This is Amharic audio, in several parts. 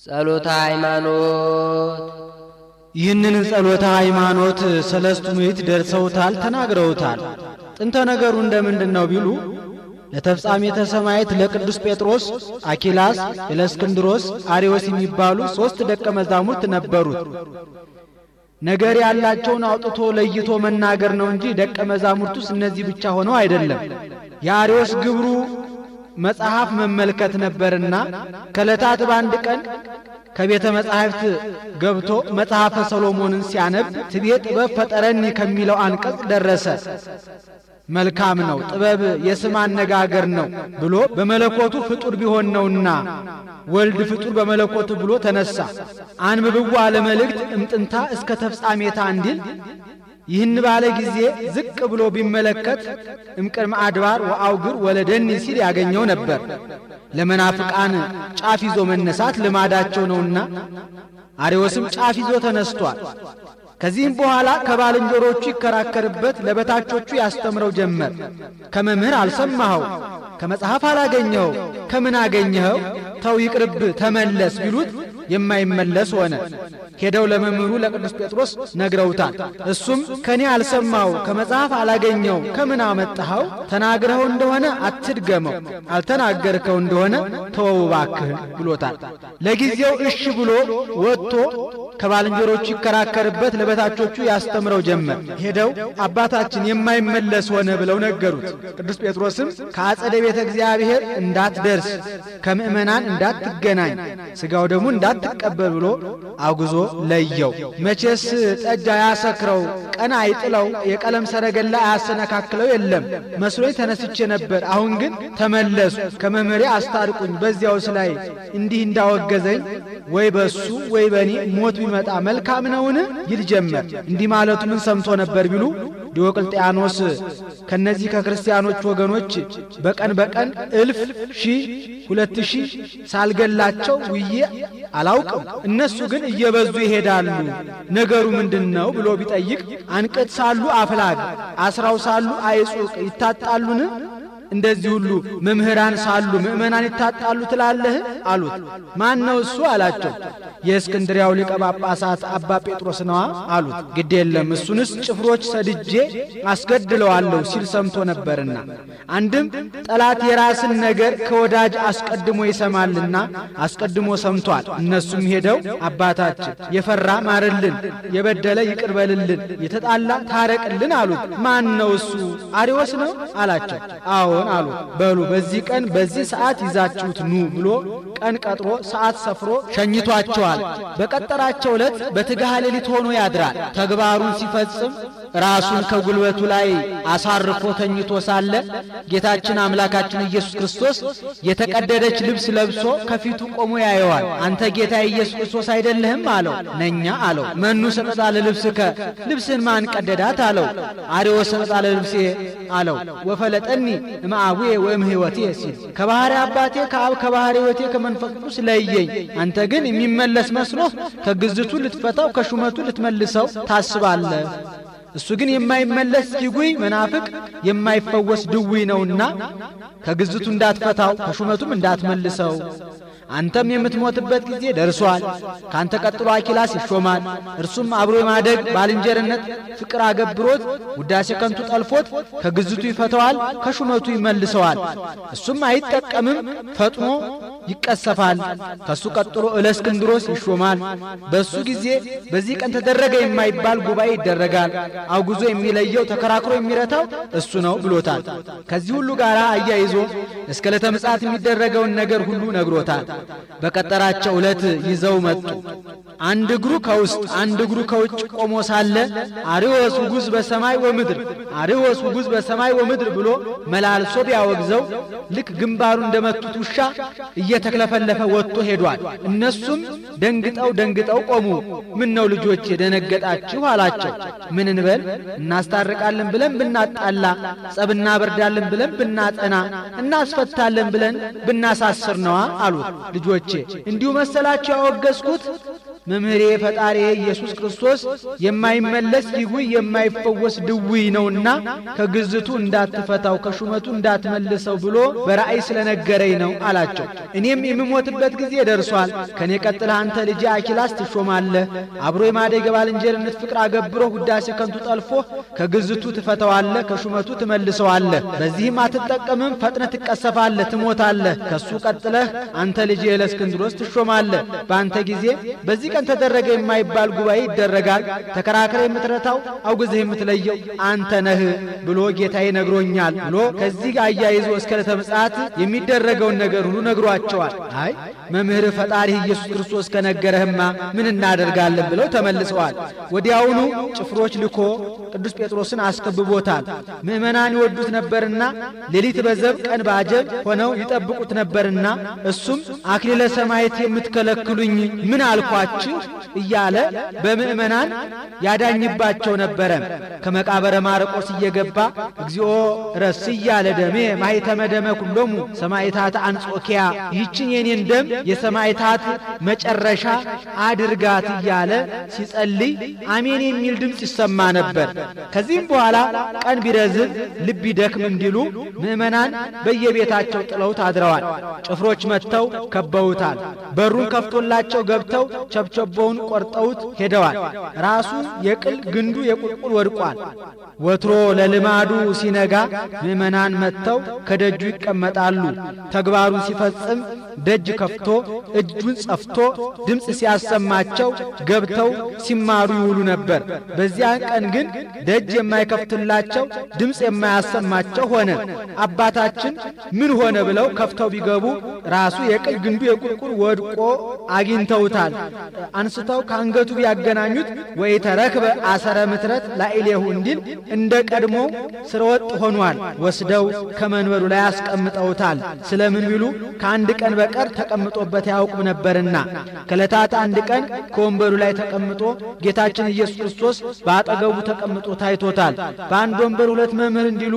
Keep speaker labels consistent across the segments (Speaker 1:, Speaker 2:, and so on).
Speaker 1: ጸሎተ ሃይማኖት
Speaker 2: ይህንን ጸሎተ ሃይማኖት ሰለስቱ ምዕት ደርሰውታል ተናግረውታል። ጥንተ ነገሩ እንደምንድነው ቢሉ ለተፍጻሜተ ሰማዕት ለቅዱስ ጴጥሮስ፣ አኪላስ፣ እለእስክንድሮስ፣ አርዮስ የሚባሉ 3 ደቀ መዛሙርት ነበሩት። ነገር ያላቸውን አውጥቶ ለይቶ መናገር ነው እንጂ ደቀ መዛሙርቱስ እነዚህ ብቻ ሆነው አይደለም። የአርዮስ ግብሩ መጽሐፍ መመልከት ነበርና ከዕለታት በአንድ ቀን ከቤተ መጻሕፍት ገብቶ መጽሐፈ ሰሎሞንን ሲያነብ ትቤ ጥበብ ፈጠረኒ ከሚለው አንቀጽ ደረሰ። መልካም ነው ጥበብ የስም አነጋገር ነው ብሎ በመለኮቱ ፍጡር ቢሆን ነውና ወልድ ፍጡር በመለኮቱ ብሎ ተነሳ። አንብብዋ ለመልእክት እምጥንታ እስከ ተፍጻሜታ እንዲል ይህን ባለ ጊዜ ዝቅ ብሎ ቢመለከት እምቅድመ አድባር ወአውግር ወለደኒ ሲል ያገኘው ነበር። ለመናፍቃን ጫፍ ይዞ መነሳት ልማዳቸው ነውና አርዮስም ጫፍ ይዞ ተነስቷል። ከዚህም በኋላ ከባልንጀሮቹ ይከራከርበት ለበታቾቹ ያስተምረው ጀመር። ከመምህር አልሰማኸው፣ ከመጽሐፍ አላገኘኸው፣ ከምን አገኘኸው? ተው ይቅርብ ተመለስ ቢሉት የማይመለስ ሆነ። ሄደው ለመምህሩ ለቅዱስ ጴጥሮስ ነግረውታል። እሱም ከኔ አልሰማው ከመጽሐፍ አላገኘው ከምን አመጣኸው? ተናግረው እንደሆነ አትድገመው፣ አልተናገርከው እንደሆነ ተወው እባክህ ብሎታል። ለጊዜው እሺ ብሎ ወጥቶ ከባልንጀሮቹ ይከራከርበት ለበታቾቹ ያስተምረው ጀመር። ሄደው አባታችን የማይመለስ ሆነ ብለው ነገሩት። ቅዱስ ጴጥሮስም ከአጸደ ቤተ እግዚአብሔር እንዳትደርስ፣ ከምእመናን እንዳትገናኝ፣ ሥጋው ደግሞ እንዳትቀበል ብሎ አጉዞ ለየው። መቼስ ጠጅ አያሰክረው፣ ቀን አይጥለው፣ የቀለም ሰረገላ አያሰነካክለው የለም መስሎኝ ተነስቼ ነበር። አሁን ግን ተመለሱ፣ ከመምህሬ አስታርቁኝ፣ በዚያውስ ላይ እንዲህ እንዳወገዘኝ ወይ በሱ ወይ በኔ ሞት ቢመጣ መልካም ነውን ይል ጀመር። እንዲህ ማለቱ ምን ሰምቶ ነበር ቢሉ ዲዮቅልጥያኖስ ከነዚህ ከክርስቲያኖች ወገኖች በቀን 1000 1000 2000 ሳልገላቸው ውዬ አላውቅም፣ እነሱ ግን እየበዙ ይሄዳሉ፣ ነገሩ ምንድነው ብሎ ቢጠይቅ አንቀት ሳሉ አፍላግ አስራው ሳሉ አይጹቅ ይታጣሉን? እንደዚህ ሁሉ መምህራን ሳሉ ምእመናን ይታጣሉ ትላለህ አሉት። ማን ነው እሱ አላቸው። የእስክንድሪያው ሊቀ ጳጳሳት አባ ጴጥሮስ ነዋ አሉት። ግድ የለም እሱንስ ጭፍሮች ሰድጄ አስገድለዋለሁ ሲል ሰምቶ ነበርና፣ አንድም ጠላት የራስን ነገር ከወዳጅ አስቀድሞ ይሰማልና አስቀድሞ ሰምቷል። እነሱም ሄደው አባታችን የፈራ ማርልን፣ የበደለ ይቅር በልልን፣ የተጣላ ታረቅልን አሉት። ማን ነው እሱ? አርዮስ ነው አላቸው። አዎ አሉ። በሉ በዚህ ቀን በዚህ ሰዓት ይዛችሁት ኑ ብሎ ቀን ቀጥሮ ሰዓት ሰፍሮ ሸኝቷቸዋል። በቀጠራቸው ዕለት በትጋሃ ሌሊት ሆኖ ያድራል። ተግባሩን ሲፈጽም ራሱን ከጉልበቱ ላይ አሳርፎ ተኝቶ ሳለ ጌታችን አምላካችን ኢየሱስ ክርስቶስ የተቀደደች ልብስ ለብሶ ከፊቱ ቆሞ ያየዋል። አንተ ጌታ ኢየሱስ ክርስቶስ አይደለህም አለው። ነኛ አለው። መኑ ሰጠጣ ለልብስከ፣ ልብስን ማን ቀደዳት አለው። አርዮስ ሰጠጣ ለልብሴ አለው። ወፈለጠኒ እምአቡዬ ወእምሕይወቴ ሲል ከባህሪ አባቴ ከአብ ከባህሪ ሕይወቴ ከመንፈስ ቅዱስ ለየኝ። አንተ ግን የሚመለስ መስሎህ ከግዝቱ ልትፈታው ከሹመቱ ልትመልሰው ታስባለህ። እሱ ግን የማይመለስ ጅጉይ መናፍቅ የማይፈወስ ድውይ ነውና ከግዝቱ እንዳትፈታው ከሹመቱም እንዳትመልሰው። አንተም የምትሞትበት ጊዜ ደርሷል። ካንተ ቀጥሎ አኪላስ ይሾማል። እርሱም አብሮ የማደግ ባልንጀርነት ፍቅር አገብሮት ውዳሴ ከንቱ ጠልፎት ከግዝቱ ይፈተዋል፣ ከሹመቱ ይመልሰዋል። እሱም አይጠቀምም፣ ፈጥኖ ይቀሰፋል። ከሱ ቀጥሎ እለእስክንድሮስ ይሾማል። በሱ ጊዜ በዚህ ቀን ተደረገ የማይባል ጉባኤ ይደረጋል። አውግዞ የሚለየው ተከራክሮ የሚረታው እሱ ነው ብሎታል። ከዚህ ሁሉ ጋር አያይዞ እስከ ዕለተ ምጽአት የሚደረገውን ነገር ሁሉ ነግሮታል። በቀጠራቸው ዕለት ይዘው መጡ። አንድ እግሩ ከውስጥ አንድ እግሩ ከውጭ ቆሞ ሳለ አርዮስ ውጉዝ በሰማይ ወምድር፣ አርዮስ ውጉዝ በሰማይ ወምድር ብሎ መላልሶ ቢያወግዘው ልክ ግንባሩ እንደመቱት ውሻ እየተክለፈለፈ ወጥቶ ሄዷል። እነሱም ደንግጠው ቆሙ። ምን ነው ልጆች የደነገጣችሁ አላቸው። ምን እንበል? እናስታርቃለን ብለን ብናጣላ፣ ጸብ እናበርዳለን ብለን ብናጠና፣ እናስፈታለን ብለን ብናሳስር ነዋ አሉት። ልጆቼ እንዲሁ መሰላችሁ ያወገዝኩት? መምህሬ ፈጣሪ ኢየሱስ ክርስቶስ የማይመለስ ድውይ የማይፈወስ ድውይ ነውና ከግዝቱ እንዳትፈታው ከሹመቱ እንዳትመልሰው ብሎ በራእይ ስለነገረኝ ነው አላቸው። እኔም የምሞትበት ጊዜ ደርሷል። ከኔ ቀጥለህ አንተ ልጅ አኪላስ ትሾማለህ። አብሮ የማደግ የባልንጀርነት ፍቅር አገብሮ ውዳሴ ከንቱ ጠልፎ ከግዝቱ ትፈታዋለህ፣ ከሹመቱ ትመልሰዋለህ። በዚህም አትጠቀምም፣ ፈጥነህ ትቀሰፋለህ፣ ትሞታለህ። ከሱ ቀጥለህ አንተ ልጅ ለእስክንድሮስ ትሾማለህ። በአንተ ጊዜ በዚህ ቀን ተደረገ የማይባል ጉባኤ ይደረጋል። ተከራክረ የምትረታው አውግዘህ የምትለየው አንተ ነህ ብሎ ጌታዬ ነግሮኛል ብሎ ከዚህ አያይዞ እስከ ዕለተ ምጽአት የሚደረገውን ነገር ሁሉ ነግሯቸዋል። አይ መምህር ፈጣሪ ኢየሱስ ክርስቶስ ከነገረህማ ምን እናደርጋለን ብለው ተመልሰዋል። ወዲያውኑ ጭፍሮች ልኮ ቅዱስ ጴጥሮስን አስከብቦታል። ምእመናን ይወዱት ነበርና ሌሊት በዘብ ቀን ባጀብ ሆነው ይጠብቁት ነበርና እሱም አክሊለ ሰማዕት የምትከለክሉኝ ምን አልኳችሁ እያለ በምእመናን ያዳኝባቸው ነበረ። ከመቃብረ ማርቆስ እየገባ እግዚኦ ረስያ ለደሜ ማኅተመ ደመ ኩሎሙ ሰማዕታት አንጾኪያ፣ ይህችን የኔን ደም የሰማዕታት መጨረሻ አድርጋት እያለ ሲጸልይ አሜን የሚል ድምፅ ይሰማ ነበር። ከዚህም በኋላ ቀን ቢረዝም ልብ ይደክም እንዲሉ ምእመናን በየቤታቸው ጥለውት አድረዋል። ጭፍሮች መጥተው ከበውታል። በሩን ከፍቶላቸው ገብተው ቸብቸቦውን ቆርጠውት ሄደዋል። ራሱ የቅል ግንዱ የቁልቁል ወድቋል። ወትሮ ለልማዱ ሲነጋ ምእመናን መጥተው ከደጁ ይቀመጣሉ። ተግባሩን ሲፈጽም ደጅ ከፍቶ እጁን ጸፍቶ ድምፅ ሲያሰማቸው ገብተው ሲማሩ ይውሉ ነበር። በዚያን ቀን ግን ደጅ የማይከፍትላቸው ድምፅ የማያሰማቸው ሆነ። አባታችን ምን ሆነ ብለው ከፍተው ቢገቡ ራሱ የቅል ግንዱ የቁልቁል ወድቆ አግኝተውታል። አንስተው ከአንገቱ ቢያገናኙት ወይ ተረክበ አሰረ ምትረት ላኢሌሁ እንዲል እንደ ቀድሞ ስረወጥ ሆኗል። ወስደው ከመንበሩ ላይ አስቀምጠውታል። ስለምን ቢሉ ከአንድ ቀን በቀር ተቀምጦበት ያውቁም ነበርና። ከዕለታት አንድ ቀን ከወንበሩ ላይ ተቀምጦ ጌታችን ኢየሱስ ክርስቶስ በአጠገቡ ተቀምጦ ታይቶታል። በአንድ ወንበር ሁለት መምህር እንዲሉ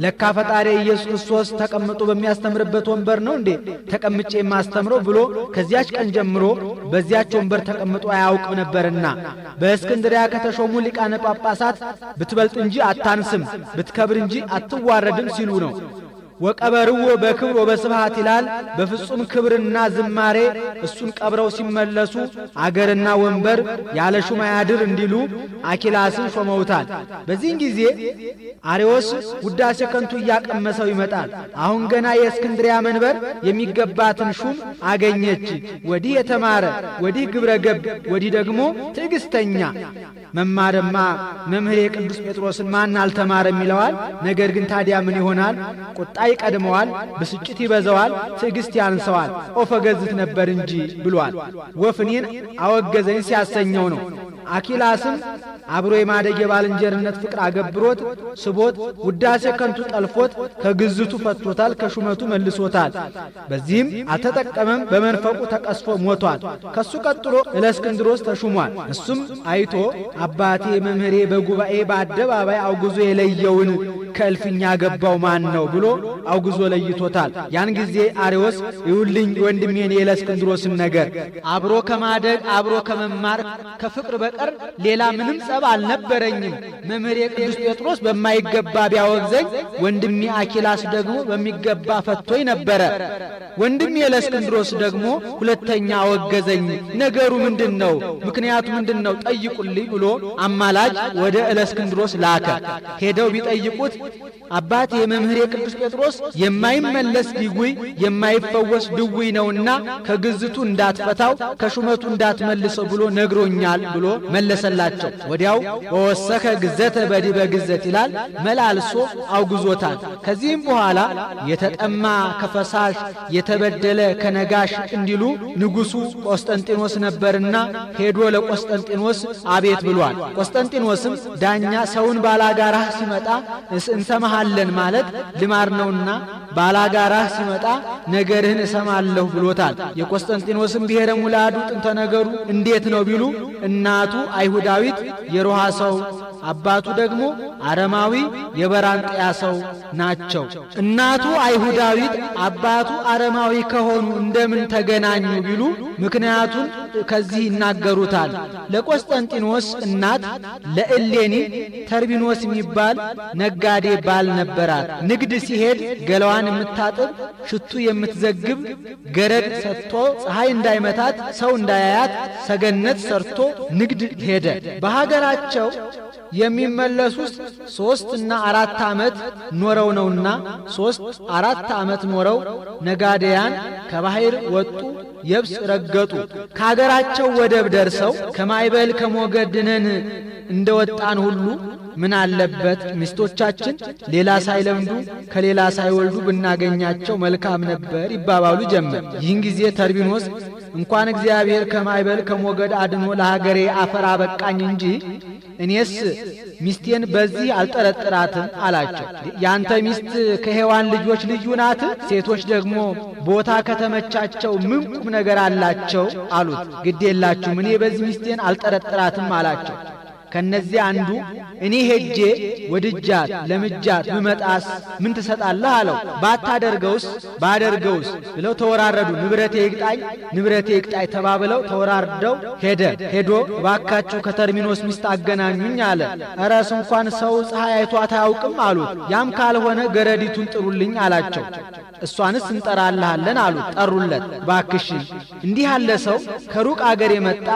Speaker 2: ለካ ፈጣሪ ኢየሱስ ክርስቶስ ተቀምጦ በሚያስተምርበት ወንበር ነው እንዴ ተቀምጬ የማስተምረው ብሎ ከዚያች ቀን ጀምሮ በዚያች ወንበር ተቀምጦ አያውቅም ነበርና። በእስክንድሪያ ከተሾሙ ሊቃነ ጳጳሳት ብትበልጥ እንጂ አታንስም፣ ብትከብር እንጂ አትዋረድም ሲሉ ነው። ወቀበርዎ በክብር ወበስብሐት ይላል። በፍጹም ክብርና ዝማሬ እሱን ቀብረው ሲመለሱ አገርና ወንበር ያለ ሹም አያድር እንዲሉ አኪላስን ሾመውታል። በዚህን ጊዜ አርዮስ ውዳሴ ከንቱ እያቀመሰው ይመጣል። አሁን ገና የእስክንድሪያ መንበር የሚገባትን ሹም አገኘች። ወዲህ የተማረ ወዲህ ግብረ ገብ ወዲህ ደግሞ ትዕግስተኛ። መማርማ መምህሬ ቅዱስ ጴጥሮስን ማን አልተማረም ይለዋል። ነገር ግን ታዲያ ምን ይሆናል? ቁጣ ይቀድመዋል፣ ብስጭት ይበዛዋል፣ ትዕግስት ያንሰዋል። ኦፈ ገዝት ነበር እንጂ ብሏል። ወፍ እኔን አወገዘኝ ሲያሰኘው ነው። አኪላስም አብሮ የማደግ የባልንጀርነት ፍቅር አገብሮት ስቦት ውዳሴ ከንቱ ጠልፎት ከግዝቱ ፈቶታል፣ ከሹመቱ መልሶታል። በዚህም አልተጠቀመም፣ በመንፈቁ ተቀስፎ ሞቷል። ከሱ ቀጥሎ እለእስክንድሮስ ተሹሟል። እሱም አይቶ አባቴ መምህሬ በጉባኤ በአደባባይ አውግዞ የለየውን ከእልፍኛ ገባው ማን ነው ብሎ አውግዞ ለይቶታል። ያን ጊዜ አርዮስ ይውልኝ ወንድሜን የእለእስክንድሮስን ነገር አብሮ ከማደግ አብሮ ከመማር ከፍቅር በቀር ሌላ ምንም ጸብ አልነበረኝም። መምህሬ ቅዱስ ጴጥሮስ በማይገባ ቢያወግዘኝ ወንድሜ አኪላስ ደግሞ በሚገባ ፈቶኝ ነበረ። ወንድሜ የእለእስክንድሮስ ደግሞ ሁለተኛ አወገዘኝ። ነገሩ ምንድነው? ምክንያቱ ምንድነው? ጠይቁልኝ ብሎ አማላጅ ወደ እለእስክንድሮስ ላከ። ሄደው ቢጠይቁት አባት የመምህሬ ቅዱስ ጴጥሮስ የማይመለስ ድውይ የማይፈወስ ድውይ ነውና ከግዝቱ እንዳትፈታው ከሹመቱ እንዳትመልሰው ብሎ ነግሮኛል ብሎ መለሰላቸው። ወዲያው ወወሰከ ግዘተ በዲበ ግዘት ይላል፣ መላልሶ አውግዞታል። ከዚህም በኋላ የተጠማ ከፈሳሽ የተበደለ ከነጋሽ እንዲሉ ንጉሡ ቆስጠንጢኖስ ነበርና ሄዶ ለቆስጠንጢኖስ አቤት ብሏል። ቆስጠንጢኖስም ዳኛ ሰውን ባላጋራህ ሲመጣ እንሰማሃለን ማለት ልማር ነውና ባላጋራህ ሲመጣ ነገርህን እሰማለሁ ብሎታል። የቆስጠንጢኖስም ብሔረ ሙላዱ ጥንተ ነገሩ እንዴት ነው ቢሉ እናቱ አይሁዳዊት የሮሃ ሰው አባቱ ደግሞ አረማዊ የበራንጥያ ሰው ናቸው። እናቱ አይሁዳዊት አባቱ አረማዊ ከሆኑ እንደምን ተገናኙ ቢሉ ምክንያቱን ከዚህ ይናገሩታል። ለቆስጠንጢኖስ እናት ለእሌኒ ተርቢኖስ የሚባል ነጋዴ ባል ነበራት። ንግድ ሲሄድ ገላዋን የምታጥብ ሽቱ የምትዘግብ ገረድ ሰጥቶ ፀሐይ እንዳይመታት ሰው እንዳያያት ሰገነት ሰርቶ ንግድ ሄደ። በሀገራቸው የሚመለሱት 3 እና 4 ዓመት ኖረው ነውና 3-4 ዓመት ኖረው ነጋዴያን ከባህር ወጡ፣ የብስ ረገጡ። ከሀገራቸው ወደብ ደርሰው ከማይበል ከሞገድ ድነን እንደወጣን ሁሉ ምን አለበት ሚስቶቻችን ሌላ ሳይለምዱ ከሌላ ሳይወልዱ ብናገኛቸው መልካም ነበር ይባባሉ ጀመር። ይህን ጊዜ ተርቢኖስ እንኳን እግዚአብሔር ከማይበል ከሞገድ አድኖ ለሀገሬ አፈር አበቃኝ እንጂ እኔስ ሚስቴን በዚህ አልጠረጥራትም አላቸው። ያንተ ሚስት ከሔዋን ልጆች ልዩ ናት፣ ሴቶች ደግሞ ቦታ ከተመቻቸው ምን ቁም ነገር አላቸው አሉት። ግድ የላችሁም እኔ በዚህ ሚስቴን አልጠረጥራትም አላቸው። ከነዚህ አንዱ እኔ ሄጄ ወድጃት ለምጃት ብመጣስ ምን ትሰጣለህ አለው። ባታደርገውስ ባደርገውስ ብለው ተወራረዱ። ንብረቴ ይቅጣኝ ተባብለው ተወራርደው ሄዶ እባካችሁ ከተርሚኖስ ሚስት አገናኙኝ አለ። እረስ እንኳን ሰው ፀሐይ አይቷት አያውቅም አሉት። ያም ካልሆነ ገረዲቱን ጥሩልኝ አላቸው። እሷንስ እንጠራልሃለን አሉት። ጠሩለት። ባክሽ እንዲህ ያለ ሰው ከሩቅ አገር የመጣ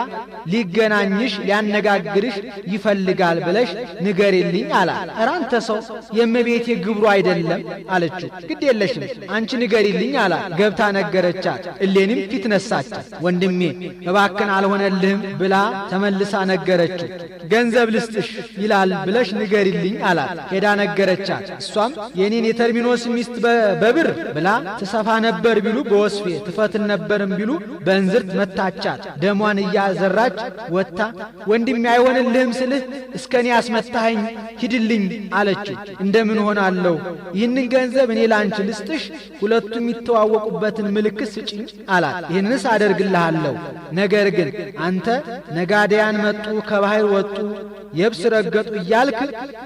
Speaker 2: ሊገናኝሽ ሊያነጋግርሽ ይፈልጋል ብለሽ ንገሪልኝ አላት። ኧረ አንተ ሰው የእመቤቴ ግብሩ አይደለም አለችው። ግድ የለሽም አንቺ ንገሪልኝ አላት። ገብታ ነገረቻት። እሌኒም ፊት ነሳቻት። ወንድሜ እባክን አልሆነልህም ብላ ተመልሳ ነገረችው። ገንዘብ ልስጥሽ ይላል ብለሽ ንገሪልኝ አላት። ሄዳ ነገረቻት። እሷም የኔን የተርሚኖስ ሚስት በብር ብላ ትሰፋ ነበር ቢሉ በወስፌ ትፈትን ነበርም ቢሉ በእንዝርት መታቻት። ደሟን እያዘራች ወጥታ ወንድሜ አይሆንልህም ስልህ እስከኔ አስመታኸኝ ሂድልኝ አለችው። እንደምን ሆናለሁ? ይህንን ገንዘብ እኔ ላንቺ ልስጥሽ፣ ሁለቱም የሚተዋወቁበትን ምልክት ስጪኝ አላት። ይህንስ አደርግልሃለሁ፣ ነገር ግን አንተ ነጋዴያን መጡ ከባህር ወጡ የብስ ረገጡ እያልክ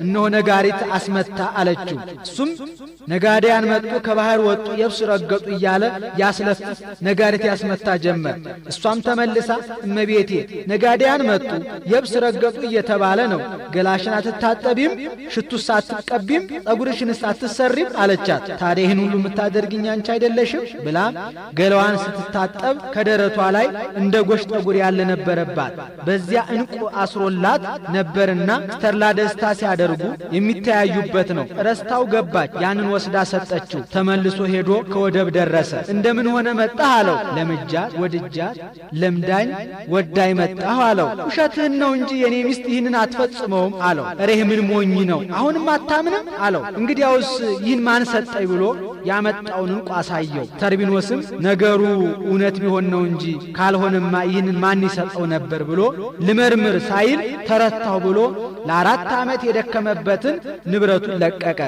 Speaker 2: እነሆ ነጋሪት አስመታ አለችው። እሱም ነጋዴያን መጡ ከባህር ወጡ የብስ ረገጡ እያለ ያስለፍፍ ነጋሪት ያስመታ ጀመር። እሷም ተመልሳ እመቤቴ ነጋዴያን መጡ የብስ ረገጡ እየተባለ ነው፣ ገላሽን አትታጠቢም? ሽቱስ አትቀቢም? ጸጉርሽንስ አትሰሪም? አለቻት። ታዲያ ይህን ሁሉ የምታደርግኝ አንቺ አይደለሽም? ብላ ገላዋን ስትታጠብ ከደረቷ ላይ እንደ ጎሽ ጠጉር ያለ ነበረባት። በዚያ እንቁ አስሮላት ነበርና ተድላ ደስታ ሲያደርጉ የሚተያዩበት ነው። ረስታው ገባች። ያንን ወስዳ ሰጠችው። ተመልሶ ሄዶ ከወደብ ደረሰ። እንደምን ሆነ መጣህ አለው። ለምጃት ወድጃት ለምዳኝ ወዳይ መጣሁ አለው። ውሸትህን ነው እንጂ የኔ ሚስት ይህንን አትፈጽመውም አለው። እሬህ ምን ሞኝ ነው አሁንም አታምንም አለው። እንግዲያውስ ይህን ማን ሰጠኝ ብሎ ያመጣውን እንቁ አሳየው። ተርቢኖስም ነገሩ እውነት ቢሆን ነው እንጂ ካልሆነማ ይህንን ማን ይሰጠው ነበር ብሎ ልመርምር ሳይል ተረታው ብሎ ለ4 ዓመት የደከመበትን ንብረቱን ለቀቀ።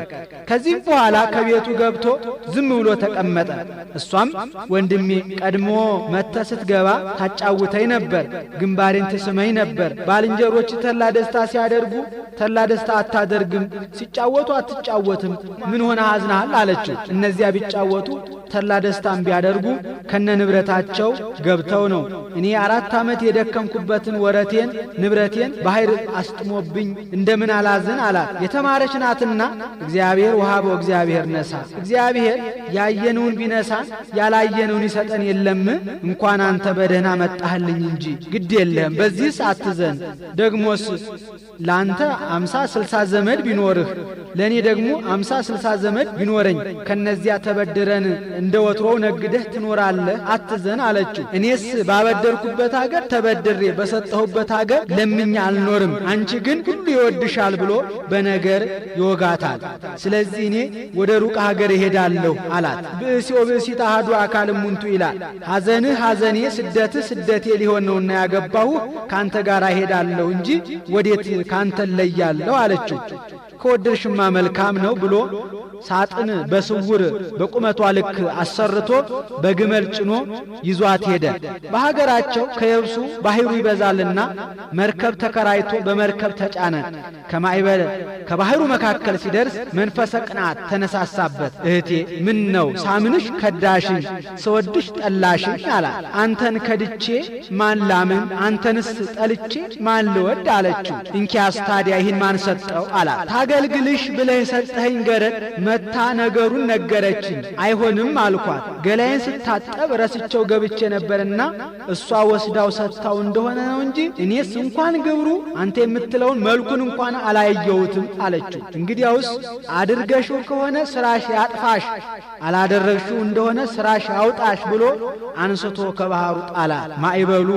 Speaker 2: ከዚህም በኋላ ከቤቱ ገብቶ ዝም ብሎ ተቀመጠ። እሷም ወንድሜ ቀድሞ መጥተ ስትገባ ታጫውተኝ ነበር፣ ግንባሬን ትስመኝ ነበር። ባልንጀሮች ተድላ ደስታ ሲያደርጉ ተድላ ደስታ አታደርግም፣ ሲጫወቱ አትጫወትም፣ ምን ሆነ አዝናሃል አለችው። እነዚያ ቢጫወቱ ተድላ ደስታም ቢያደርጉ ከነ ንብረታቸው ገብተው ነው። እኔ 4 ዓመት የደከምኩበትን ወረቴን ንብረቴን ባህር አስጥሞብኝ እንደምን አላዝን አላት። የተማረች ናትና እግዚአብሔር ወሃቦ እግዚአብሔር ነሳ፣ እግዚአብሔር ያየነውን ቢነሳ ያላየነውን ይሰጠን የለም? እንኳን አንተ በደህና መጣህልኝ እንጂ ግድ የለህም፣ በዚህስ አትዘን። ደግሞስ ላንተ 50-60 ዘመድ ቢኖርህ ለኔ ደግሞ 50-60 ዘመድ ቢኖረኝ ከነዚያ ተበድረን እንደ ወትሮው ነግደህ ትኖራለህ፣ አትዘን አለችው። እኔስ ባበደርኩበት ሀገር ተበድሬ በሰጠሁበት ሀገር ለምኛ አልኖርም፣ አንቺ ግን ሁሉ ይወድሻል ብሎ በነገር ይወጋታል። ስለዚህ እኔ ወደ ሩቅ ሀገር እሄዳለሁ አላት። ብእሲኦ ብእሲት አሐዱ አካል እሙንቱ ይላል። ሐዘንህ ሐዘኔ ስደትህ ስደቴ ሊሆን ነውና ያገባሁ ካንተ ጋር እሄዳለሁ እንጂ ወዴት ካንተ እለያለሁ አለችው። ከወደድሽማ መልካም ነው ብሎ ሳጥን በስውር በቁመቷ ልክ አሰርቶ በግመል ጭኖ ይዟት ሄደ። በሀገራቸው ከየብሱ ባህሩ ይበዛልና መርከብ ተከራይቶ በመርከብ ተጫነ። ከማዕበል ከባህሩ መካከል ሲደርስ መንፈሰ ቅናት ተነሳሳበት። እህቴ ምን ነው ሳምንሽ ከዳሽኝ፣ ስወድሽ ጠላሽኝ አላት። አንተን ከድቼ ማን ላምን፣ አንተንስ ጠልቼ ማን ልወድ አለችው። እንኪያስ ታዲያ ይህን ማን ሰጠው አላት። ታገልግልሽ ብለህ የሰጠኸኝ ገረድ መታ ነገሩን ነገረችኝ። አይሆንም አልኳት። ገላዬን ስታጠብ ረስቸው ገብቼ ነበርና እሷ ወስዳው ሰጥታው እንደሆነ ነው እንጂ እኔስ እንኳን ግብሩ አንተ የምትለውን መልኩን እንኳን አላየሁትም አለችው። እንግዲያውስ አድርገሽው ከሆነ ስራሽ ያጥፋሽ፣ አላደረግሽው እንደሆነ ስራሽ ያውጣሽ ብሎ አንስቶ ከባህሩ ጣላት። ማዕበሉ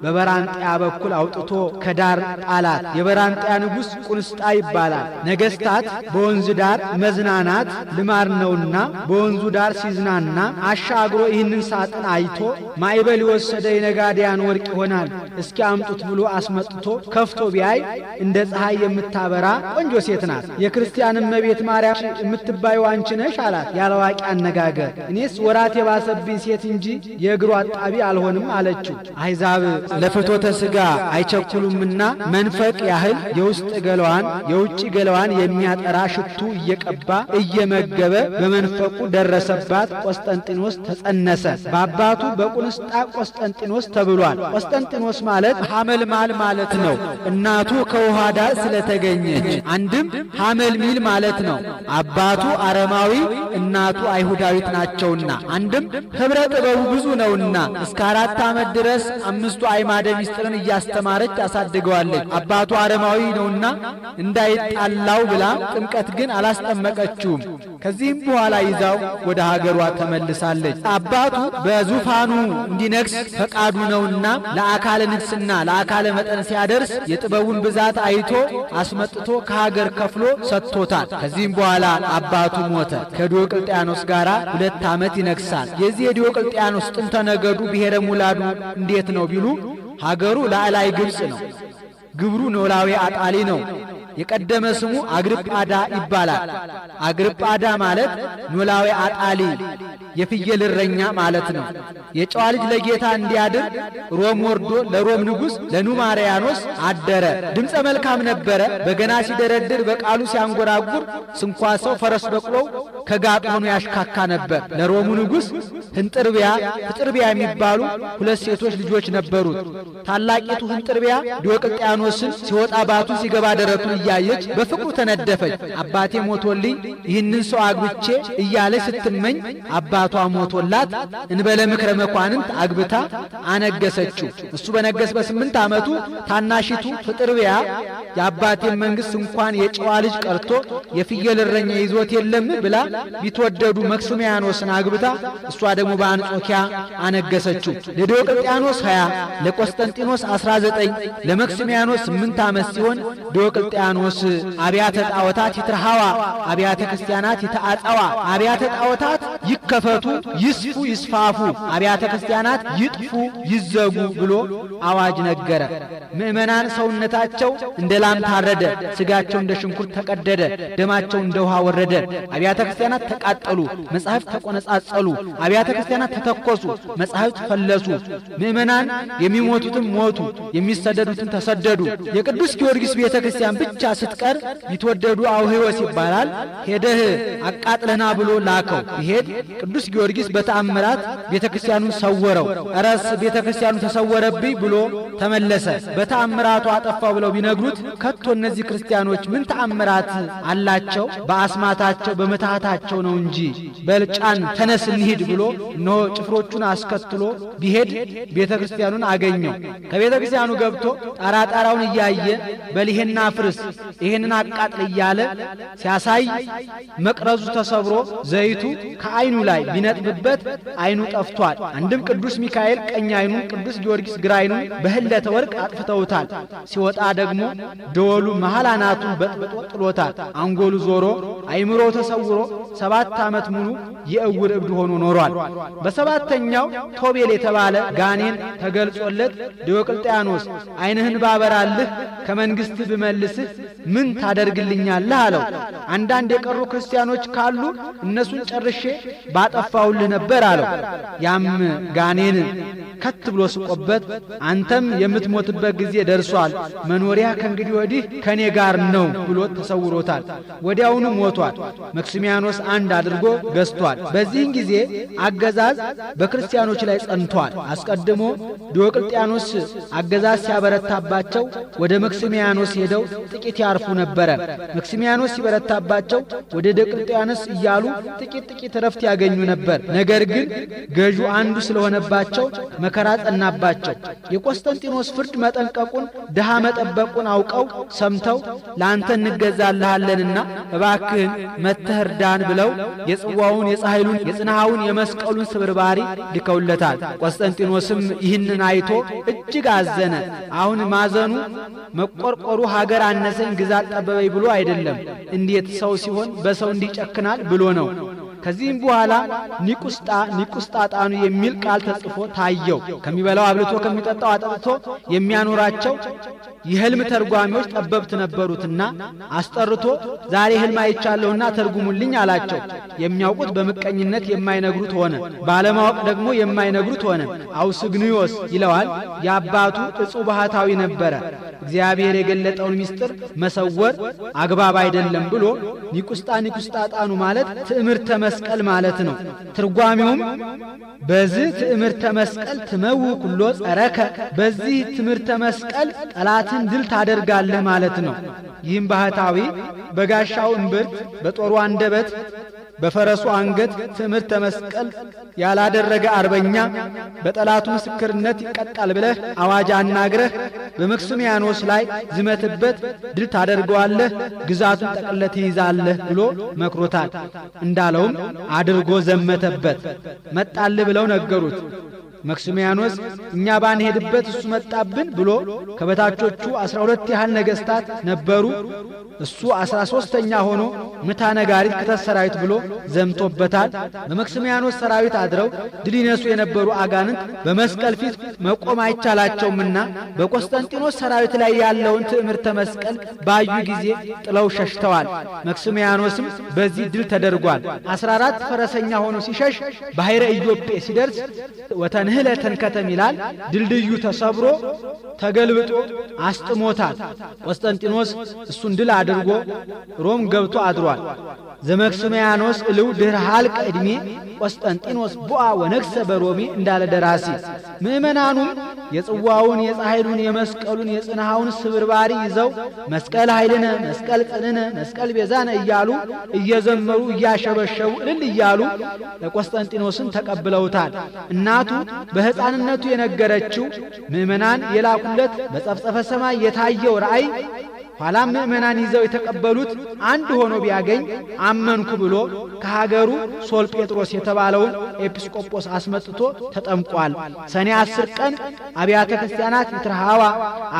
Speaker 2: በበራንጥያ በኩል አውጥቶ ከዳር ጣላት። የበራንጥያ ንጉሥ ቁንስጣ ይባላል። ነገሥታት በወንዝ ዳር መዝናናት ልማድ ነውና በወንዙ ዳር ሲዝናና አሻግሮ ይህንን ሳጥን አይቶ ማዕበል የወሰደ የነጋዴያን ወርቅ ይሆናል እስኪ አምጡት ብሎ አስመጥቶ ከፍቶ ቢያይ እንደ ፀሐይ የምታበራ ቆንጆ ሴት ናት። የክርስቲያን እመቤት ማርያም የምትባዩ አንቺ ነሽ አላት ያለዋቂ አነጋገር። እኔስ ወራት የባሰብኝ ሴት እንጂ የእግሩ አጣቢ አልሆንም አለችው። አሕዛብ ለፍቶተ ሥጋ አይቸኩሉምና መንፈቅ ያህል የውስጥ ገላዋን የውጭ ገላዋን የሚያጠራ ሽቱ እየቀባ እየመገበ በመንፈቁ ደረሰባት። ቆስጠንጢኖስ ተጸነሰ። በአባቱ በቁንስጣ ቆስጠንጢኖስ ተብሏል። ቆስጠንጢኖስ ማለት ሐመልማል ማለት ነው። እናቱ ከውሃ ዳር ስለተገኘች አንድም ሐመልሚል ማለት ነው። አባቱ አረማዊ እናቱ አይሁዳዊት ናቸውና አንድም ኅብረ ጥበቡ ብዙ ነውና እስከ 4 ዓመት ድረስ 5ቱ አዕማደ ምስጢርን እያስተማረች አሳድገዋለች። አባቱ አረማዊ ነውና እንዳይጣላው ብላ ጥምቀት ግን አላስጠመቀችውም። ከዚህም በኋላ ይዛው ወደ ሀገሯ ተመልሳለች። አባቱ በዙፋኑ እንዲነግስ ፈቃዱ ነውና ለአካለ ንግስና ለአካለ መጠን ሲያደርስ የጥበቡን ብዛት አይቶ አስመጥቶ ከሀገር ከፍሎ ሰጥቶታል። ከዚህም በኋላ አባቱ ሞተ። ከዲዮቅልጥያኖስ ጋር 2 ዓመት ይነግሳል። የዚህ የዲዮቅልጥያኖስ ጥንተ ነገዱ ብሔረ ሙላዱ እንዴት ነው ቢሉ ሀገሩ ላዕላይ ግብጽ ነው። ግብሩ ኖላዊ አጣሊ ነው። የቀደመ ስሙ አግርጳዳ ይባላል። አግርጳዳ ማለት ኖላዊ አጣሊ የፍየል እረኛ ማለት ነው። የጨዋ ልጅ ለጌታ እንዲያድር ሮም ወርዶ ለሮም ንጉሥ ለኑማርያኖስ አደረ። ድምፀ መልካም ነበረ። በገና ሲደረድር በቃሉ ሲያንጎራጉር ስንኳ ሰው ፈረስ በቅሎው ከጋጥ ሆኖ ያሽካካ ነበር። ለሮሙ ንጉሥ ህንጥርቢያ ፍጥርቢያ የሚባሉ 2 ሴቶች ልጆች ነበሩት። ታላቂቱ ህንጥርቢያ ዲዮቅልጥያኖስን ሲወጣ ባቱ ሲገባ ደረቱን እያየች በፍቅሩ ተነደፈች። አባቴ ሞቶልኝ ይህንን ሰው አግብቼ እያለች ስትመኝ አባቷ ሞቶላት እንበለ ምክረ መኳንንት አግብታ አነገሰችው። እሱ በነገስ በ8 ዓመቱ ታናሺቱ ፍጥርቢያ የአባቴን መንግሥት እንኳን የጨዋ ልጅ ቀርቶ የፍየል እረኛ ይዞት የለም ብላ ቢትወደዱ መክስሚያኖስን አግብታ እሷ ደግሞ በአንጾኪያ አነገሰችው። ለዲዮቅልጥያኖስ 20 ለቆስጠንጢኖስ 19 ለመክስሚያኖስ 8 ዓመት ሲሆን ዲዮቅልጥያኖስ አብያተ ጣዖታት ይትርሃዋ አብያተ ክርስቲያናት ይተአጸዋ አብያተ ጣዖታት ይከፈቱ ይስፉ ይስፋፉ አብያተ ክርስቲያናት ይጥፉ ይዘጉ ብሎ አዋጅ ነገረ። ምእመናን ሰውነታቸው እንደ ላም ታረደ፣ ስጋቸው እንደ ሽንኩርት ተቀደደ፣ ደማቸው እንደ ውሃ ወረደ። አብያተ ክርስቲያናት ተቃጠሉ፣ መጻሕፍት ተቆነጻጸሉ፣ አብያተ ክርስቲያናት ተተኮሱ፣ መጻሕፍት ፈለሱ። ምእመናን የሚሞቱትም ሞቱ፣ የሚሰደዱትን ተሰደዱ። የቅዱስ ጊዮርጊስ ቤተ ክርስቲያን ብቻ ስትቀር ቢትወደዱ አውህዮስ ይባላል ሄደህ አቃጥለና ብሎ ላከው። ይሄድ ቅዱስ ጊዮርጊስ በተአምራት ቤተ ክርስቲያኑን ሰወረው። እረስ ቤተ ክርስቲያኑ ተሰወረብኝ ብሎ ተመለሰ። በተአምራቱ አጠፋው ብለው ቢነግሩት ከቶ እነዚህ ክርስቲያኖች ምን ተአምራት አላቸው? በአስማታቸው በመታታቸው ነው እንጂ በልጫን ተነስ እንሂድ ብሎ እነሆ ጭፍሮቹን አስከትሎ ቢሄድ ቤተ ክርስቲያኑን አገኘው። ከቤተ ክርስቲያኑ ገብቶ ጣራጣራውን እያየ በሊሄና ፍርስ ይሄንን አቃጥል እያለ ሲያሳይ መቅረዙ ተሰብሮ ዘይቱ ከዓይኑ ላይ ቢነጥብበት ዓይኑ ጠፍቷል። አንድም ቅዱስ ሚካኤል ቀኝ ዓይኑን፣ ቅዱስ ጊዮርጊስ ግራ ዓይኑን በህለተ ወርቅ አጥፍተውታል። ሲወጣ ደግሞ ደወሉ መሃል አናቱን በጥብጦ ጥሎታል። አንጎሉ ዞሮ አይምሮ ተሰውሮ 7 ዓመት ሙሉ የእውር እብድ ሆኖ ኖሯል። በሰባተኛው ቶቤል የተባለ ጋኔን ተገልጾለት ዲዮቅልጥያኖስ ዓይንህን ባበራልህ ከመንግስት ብመልስህ ምን ታደርግልኛለህ አለው። አንዳንድ የቀሩ ክርስቲያኖች ካሉ እነሱን ጨርሼ ባጠፋውልህ ነበር አለው። ያም ጋኔን ከት ብሎ ስቆበት አንተም የምትሞትበት ጊዜ ደርሷል፣ መኖሪያ ከእንግዲህ ወዲህ ከኔ ጋር ነው ብሎ ተሰውሮታል። ወዲያውኑ ሞቷል። መክሲሚያኖስ አንድ አድርጎ ገዝቷል። በዚህን ጊዜ አገዛዝ በክርስቲያኖች ላይ ጸንቷል። አስቀድሞ ዲዮቅልጥያኖስ አገዛዝ ሲያበረታባቸው ወደ መክሲሚያኖስ ሄደው ጥቂት ያርፉ ነበረ። መክሲሚያኖስ ሲበረታባቸው ወደ ዲዮቅልጥያኖስ እያሉ ጥቂት ረፍት ያገኙ ነበር። ነገር ግን ገዡ አንዱ ስለሆነባቸው መከራ ጸናባቸው። የቆስጠንጢኖስ ፍርድ መጠንቀቁን ድሃ መጠበቁን አውቀው ሰምተው ለአንተ እንገዛልሃለንና እባክህን መተህ እርዳን ብለው የጽዋውን፣ የፀሐይሉን፣ የጽንሐውን፣ የመስቀሉን ስብርባሪ ልከውለታል። ቆስጠንጢኖስም ይህንን አይቶ እጅግ አዘነ። አሁን ማዘኑ መቆርቆሩ ሀገር አነሰኝ ግዛት ጠበበኝ ብሎ አይደለም፣ እንዴት ሰው ሲሆን በሰው እንዲጨክናል ብሎ ነው። ከዚህም በኋላ ኒቁስጣጣኑ የሚል ቃል ተጽፎ ታየው። ከሚበላው አብልቶ ከሚጠጣው አጠጥቶ የሚያኖራቸው የህልም ተርጓሚዎች ጠበብት ነበሩትና አስጠርቶ ዛሬ ህልም አይቻለሁና ተርጉሙልኝ አላቸው። የሚያውቁት በምቀኝነት የማይነግሩት ሆነ፣ ባለማወቅ ደግሞ የማይነግሩት ሆነ። አውስግንዮስ ይለዋል። የአባቱ እጹብ ባህታዊ ነበረ። እግዚአብሔር የገለጠውን ምስጢር መሰወር አግባብ አይደለም ብሎ ኒቁስጣጣኑ ማለት ትዕምርተ መስቀል ማለት ነው። ትርጓሜውም በዚህ ትዕምርተ መስቀል ትመው ኩሎ ጸረከ፣ በዚህ ትዕምርተ መስቀል ጠላትን ድል ታደርጋለህ ማለት ነው። ይህም ባህታዊ በጋሻው እምብርት፣ በጦሩ አንደበት፣ በፈረሱ አንገት ትዕምርተ መስቀል ያላደረገ አርበኛ በጠላቱ ምስክርነት ይቀጣል ብለህ አዋጅ አናግረህ በመክሲሚያኖስ ላይ ዝመትበት፣ ድል ታደርገዋለህ፣ ግዛቱን ጠቅልለህ ትይዛለህ ብሎ መክሮታል። እንዳለውም አድርጎ ዘመተበት። መጣልህ ብለው ነገሩት። መክሲሚያኖስ እኛ ባንሄድበት እሱ መጣብን ብሎ ከበታቾቹ 12 ያህል ነገስታት ነበሩ። እሱ 13ኛ ሆኖ ምታ ነጋሪት ክተት ሰራዊት ብሎ ዘምቶበታል። በመክሲሚያኖስ ሰራዊት አድረው ድል ይነሱ የነበሩ አጋንንት በመስቀል ፊት መቆም አይቻላቸውምና በቆስጠንጢኖስ ሰራዊት ላይ ያለውን ትዕምርተ መስቀል ባዩ ጊዜ ጥለው ሸሽተዋል። መክሲሚያኖስም በዚህ ድል ተደርጓል። 14 ፈረሰኛ ሆኖ ሲሸሽ ባሕረ ኢዮጴ ሲደርስ ወተንህለ ተንከተም ይላል። ድልድዩ ተሰብሮ ተገልብጦ አስጥሞታል። ቆስጠንጢኖስ እሱን ድል አድርጎ ሮም ገብቶ አድሯል። ዘመክሲሚያኖስ እልው ድህረ ሀልቀ ዕድሜ ቆስጠንጢኖስ ቡአ ወነግሰ በሮሜ እንዳለ ደራሲ። ምእመናኑም የጽዋውን፣ የፀሐይሉን፣ የመስቀሉን፣ የጽንሐውን ስብርባሪ ይዘው መስቀል ኃይልነ፣ መስቀል ጽንዕነ፣ መስቀል ቤዛነ እያሉ እየዘመሩ እያሸበሸቡ እልል እያሉ ለቆስጠንጢኖስን ተቀብለውታል። እናቱ በሕፃንነቱ የነገረችው ምእመናን የላኩለት በጸፍጸፈ ሰማይ የታየው ራእይ ኋላም ምእመናን ይዘው የተቀበሉት አንድ ሆኖ ቢያገኝ አመንኩ ብሎ ከሀገሩ ሶል ጴጥሮስ የተባለውን ኤጲስቆጶስ አስመጥቶ ተጠምቋል። ሰኔ 10 ቀን አብያተ ክርስቲያናት ይትረሃዋ፣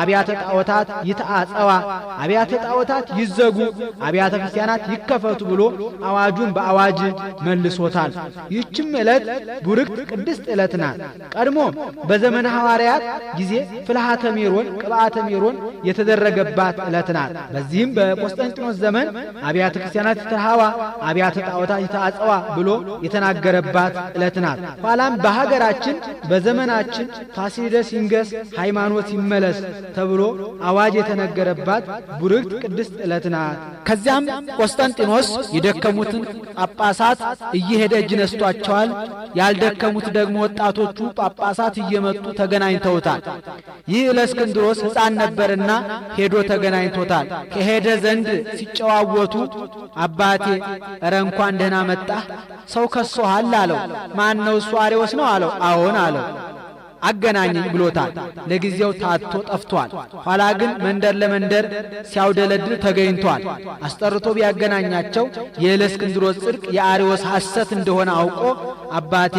Speaker 2: አብያተ ጣዖታት ይትአጸዋ፣ አብያተ ጣዖታት ይዘጉ፣ አብያተ ክርስቲያናት ይከፈቱ ብሎ አዋጁን በአዋጅ መልሶታል። ይህችም ዕለት ቡርክት ቅድስት ዕለት ናት። ቀድሞ በዘመነ ሐዋርያት ጊዜ ፍልሃተ ሜሮን፣ ቅብአተ ሜሮን የተደረገባት ዕለት ናት። በዚህም በቆስጠንጢኖስ ዘመን አብያተ ክርስቲያናት ይትረሃዋ፣ አብያተ ጣዖታት ይትአጸዋ ብሎ የተናገረባት ዕለት ናት። ኋላም በሀገራችን በዘመናችን ፋሲለደስ ይንገስ፣ ሃይማኖት ይመለስ ተብሎ አዋጅ የተነገረባት ቡርክት ቅድስት ዕለት ናት። ከዚያም ቆስጠንጢኖስ የደከሙትን ጳጳሳት እየሄደ እጅ ነስቷቸዋል። ያልደከሙት ደግሞ ወጣቶቹ ጳጳሳት እየመጡ ተገናኝተውታል። ይህ ለእስክንድሮስ ሕፃን ነበርና ሄዶ ተገናኝቶታል። ከሄደ ዘንድ ሲጨዋወቱ አባቴ እረ እንኳን ደህና መጣህ፣ ሰው ከሶሃል አለው። ማን ነው? እሱ አርዮስ ነው አለው። አዎን አለው። አገናኘኝ ብሎታል። ለጊዜው ታጥቶ ጠፍቷል። ኋላ ግን መንደር ለመንደር ሲያውደለድል ተገኝቷል። አስጠርቶ ቢያገናኛቸው የእለእስክንድሮስ ጽድቅ የአርዮስ ሐሰት እንደሆነ አውቆ አባቴ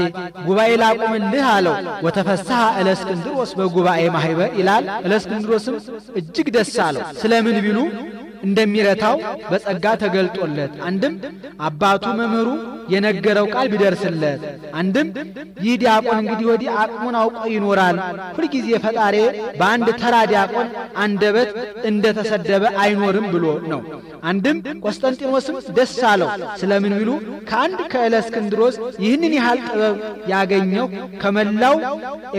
Speaker 2: ጉባኤ ላቁምልህ አለው። ወተፈሳሐ እለእስክንድሮስ በጉባኤ ማህበር ይላል። እለእስክንድሮስም እጅግ ደስ አለው። ስለምን ቢሉ እንደሚረታው በጸጋ ተገልጦለት፣ አንድም አባቱ መምህሩ የነገረው ቃል ቢደርስለት፣ አንድም ይህ ዲያቆን እንግዲህ ወዲህ አቅሙን አውቆ ይኖራል፣ ሁልጊዜ ፈጣሪ በአንድ ተራ ዲያቆን አንደበት እንደተሰደበ አይኖርም ብሎ ነው። አንድም ቆስጠንጢኖስም ደስ አለው። ስለምን ቢሉ ከአንድ ከእለእስክንድሮስ ይህንን ያህል ጥበብ ያገኘው ከመላው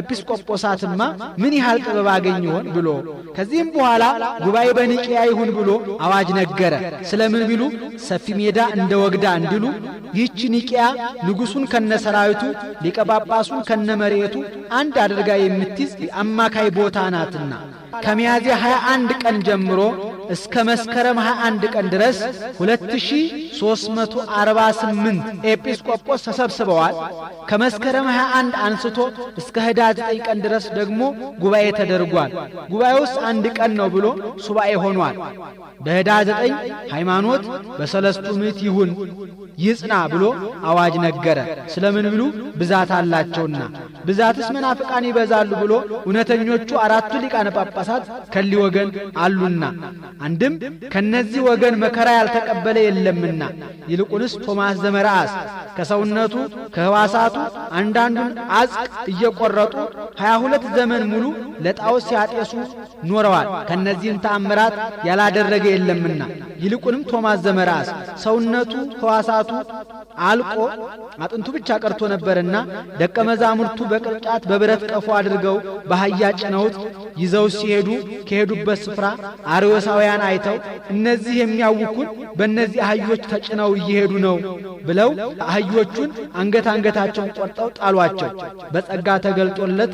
Speaker 2: ኤጲስቆጶሳትማ ምን ያህል ጥበብ አገኘ ይሆን ብሎ፣ ከዚህም በኋላ ጉባኤ በኒቅያ ይሁን ብሎ አዋጅ ነገረ። ስለምን ቢሉ ሰፊ ሜዳ እንደ ወግዳ እንዲሉ ይህች ኒቅያ ንጉሡን ከነሰራዊቱ ሊቀ ጳጳሱን ከነመሬቱ አንድ አድርጋ የምትይዝ አማካይ ቦታ ናትና ከሚያዝያ 21 ቀን ጀምሮ እስከ መስከረም 21 ቀን ድረስ 2348 ኤጲስቆጶስ ተሰብስበዋል። ከመስከረም 21 አንስቶ እስከ ህዳር 9 ቀን ድረስ ደግሞ ጉባኤ ተደርጓል። ጉባኤውስ አንድ ቀን ነው ብሎ ሱባኤ ሆኗል። በህዳር 9 ሃይማኖት በሰለስቱ ምዕት ይሁን ይጽና ብሎ አዋጅ ነገረ። ስለምን ብሉ ብዛት አላቸውና፣ ብዛትስ መናፍቃን ይበዛሉ ብሎ እውነተኞቹ አራቱ ሊቃነ ጳጳሳት ከሊ ወገን አሉና፣ አንድም ከነዚህ ወገን መከራ ያልተቀበለ የለምና፣ ይልቁንስ ቶማስ ዘመርአስ ከሰውነቱ ከህዋሳቱ አንዳንዱን አጽቅ እየቆረጡ 22 ዘመን ሙሉ ለጣዖት ሲያጤሱ ኖረዋል። ከነዚህም ተአምራት ያላደረገ የለምና፣ ይልቁንም ቶማስ ዘመርአስ ሰውነቱ ህዋሳቱ አልቆ አጥንቱ ብቻ ቀርቶ ነበርና ደቀ መዛሙርቱ በቅርጫት በብረት ቀፎ አድርገው በአህያ ጭነውት ይዘው ሲሄዱ ከሄዱበት ስፍራ አርዮሳውያን አይተው እነዚህ የሚያውኩን በእነዚህ አህዮች ተጭነው እየሄዱ ነው ብለው አህዮቹን አንገታቸውን ቆርጠው ጣሏቸው። በጸጋ ተገልጦለት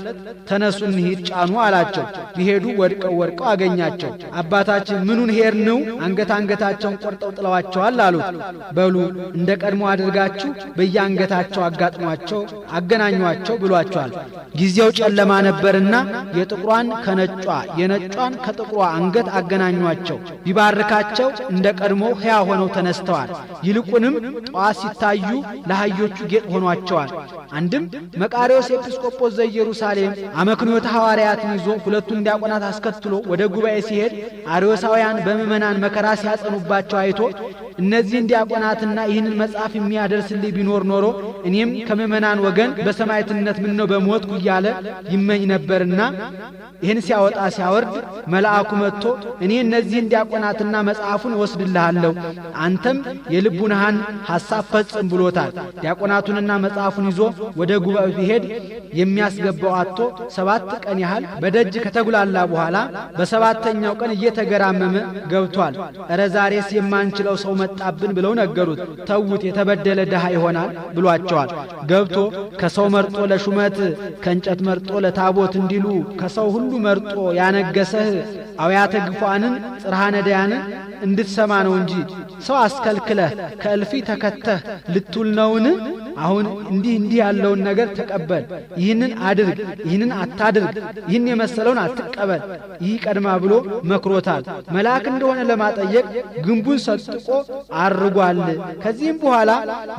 Speaker 2: ተነሱ እንሂድ ጫኑ አላቸው። ቢሄዱ ወድቀው አገኛቸው። አባታችን ምኑን ሄር ነው አንገታቸውን ቆርጠው ጥለዋቸዋል አሉት። በሉ እንደ ቀድሞ አድርጋችሁ በየአንገታቸው አጋጥሟቸው አገናኟቸው ብሏቸዋል። ጊዜው ጨለማ ነበርና የጥቁሯን ከነጯ የነጯን ከጥቁሯ አንገት አገናኟቸው። ቢባርካቸው እንደ ቀድሞ ሕያው ሆነው ተነስተዋል። ይልቁንም ጠዋት ሲታዩ ለአህዮቹ ጌጥ ሆኗቸዋል። አንድም መቃርዮስ ኤጲስቆጶስ ዘኢየሩሳሌም አመክንዮተ ሐዋርያትን ይዞ ሁለቱን ዲያቆናት አስከትሎ ወደ ጉባኤ ሲሄድ አርዮሳውያን በምእመናን መከራ ሲያጸኑባቸው አይቶ እነዚህን ዲያቆናትና ይህንን መጽሐፍ የሚያደርስልኝ ቢኖር ኖሮ እኔም ከምእመናን ወገን በሰማዕትነት ምን ነው በሞትኩ እያለ ይመኝ ነበርና ይህን ሲያወጣ ሲያወርድ መልአኩ መጥቶ እኔ እነዚህን ዲያቆናትና መጽሐፉን ወስድልሃለሁ፣ አንተም የልቡናህን ሐሳብ ፈጽም ብሎታል። ዲያቆናቱንና መጽሐፉን ይዞ ወደ ጉባኤው ቢሄድ የሚያስገባው አጥቶ 7 ቀን ያህል በደጅ ከተጉላላ በኋላ በሰባተኛው ቀን እየተገራመመ ገብቷል። እረ ዛሬስ የማንችለው ሰው መጣብን ብለው ነገሩት። ተውት የተበደለ ድሃ ይሆናል ብሏቸዋል። ገብቶ ከሰው መርጦ ለሹመት ከእንጨት መርጦ ለታቦት እንዲሉ ከሰው ሁሉ መርጦ ያነገሰህ አውያተ ግፏንን ጽርሐ ነዳያንን እንድትሰማ ነው እንጂ ሰው አስከልክለህ ከእልፊ ተከተህ ልትውል ነውን? አሁን እንዲህ ያለውን ነገር ተቀበል፣ ይህንን አድርግ፣ ይህንን አታድርግ፣ ይህን የመሰለውን አትቀበል፣ ይህ ቀድማ ብሎ መክሮታል። መልአክ እንደሆነ ለማጠየቅ ግንቡን ሰጥቆ አርጓል። ከዚህም በኋላ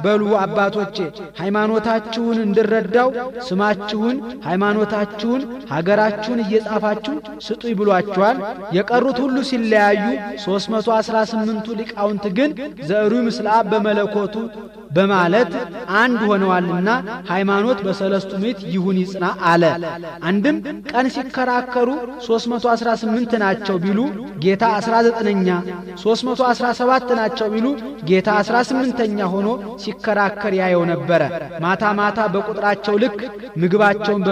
Speaker 2: በሉ አባቶቼ ሃይማኖታችሁን እንድረዳው ስማችሁን፣ ሃይማኖታችሁን፣ ሀገራችሁን እየጻፋችሁ ስጡኝ ብሏቸዋል። የቀሩት ሁሉ ሲለያዩ 318ቱ ሊቃውንት ግን ዘሩ ምስለ አብ በመለኮቱ በማለት አንድ ሆነዋልና ሃይማኖት በሰለስቱ ምዕት ይሁን ይጽና አለ። አንድም ቀን ሲከራከሩ 318 ናቸው ቢሉ ጌታ 19ኛ፣ 317 ናቸው ቢሉ ጌታ 18ኛ ሆኖ ሲከራከር ያየው ነበረ። ማታ ማታ በቁጥራቸው ልክ ምግባቸውን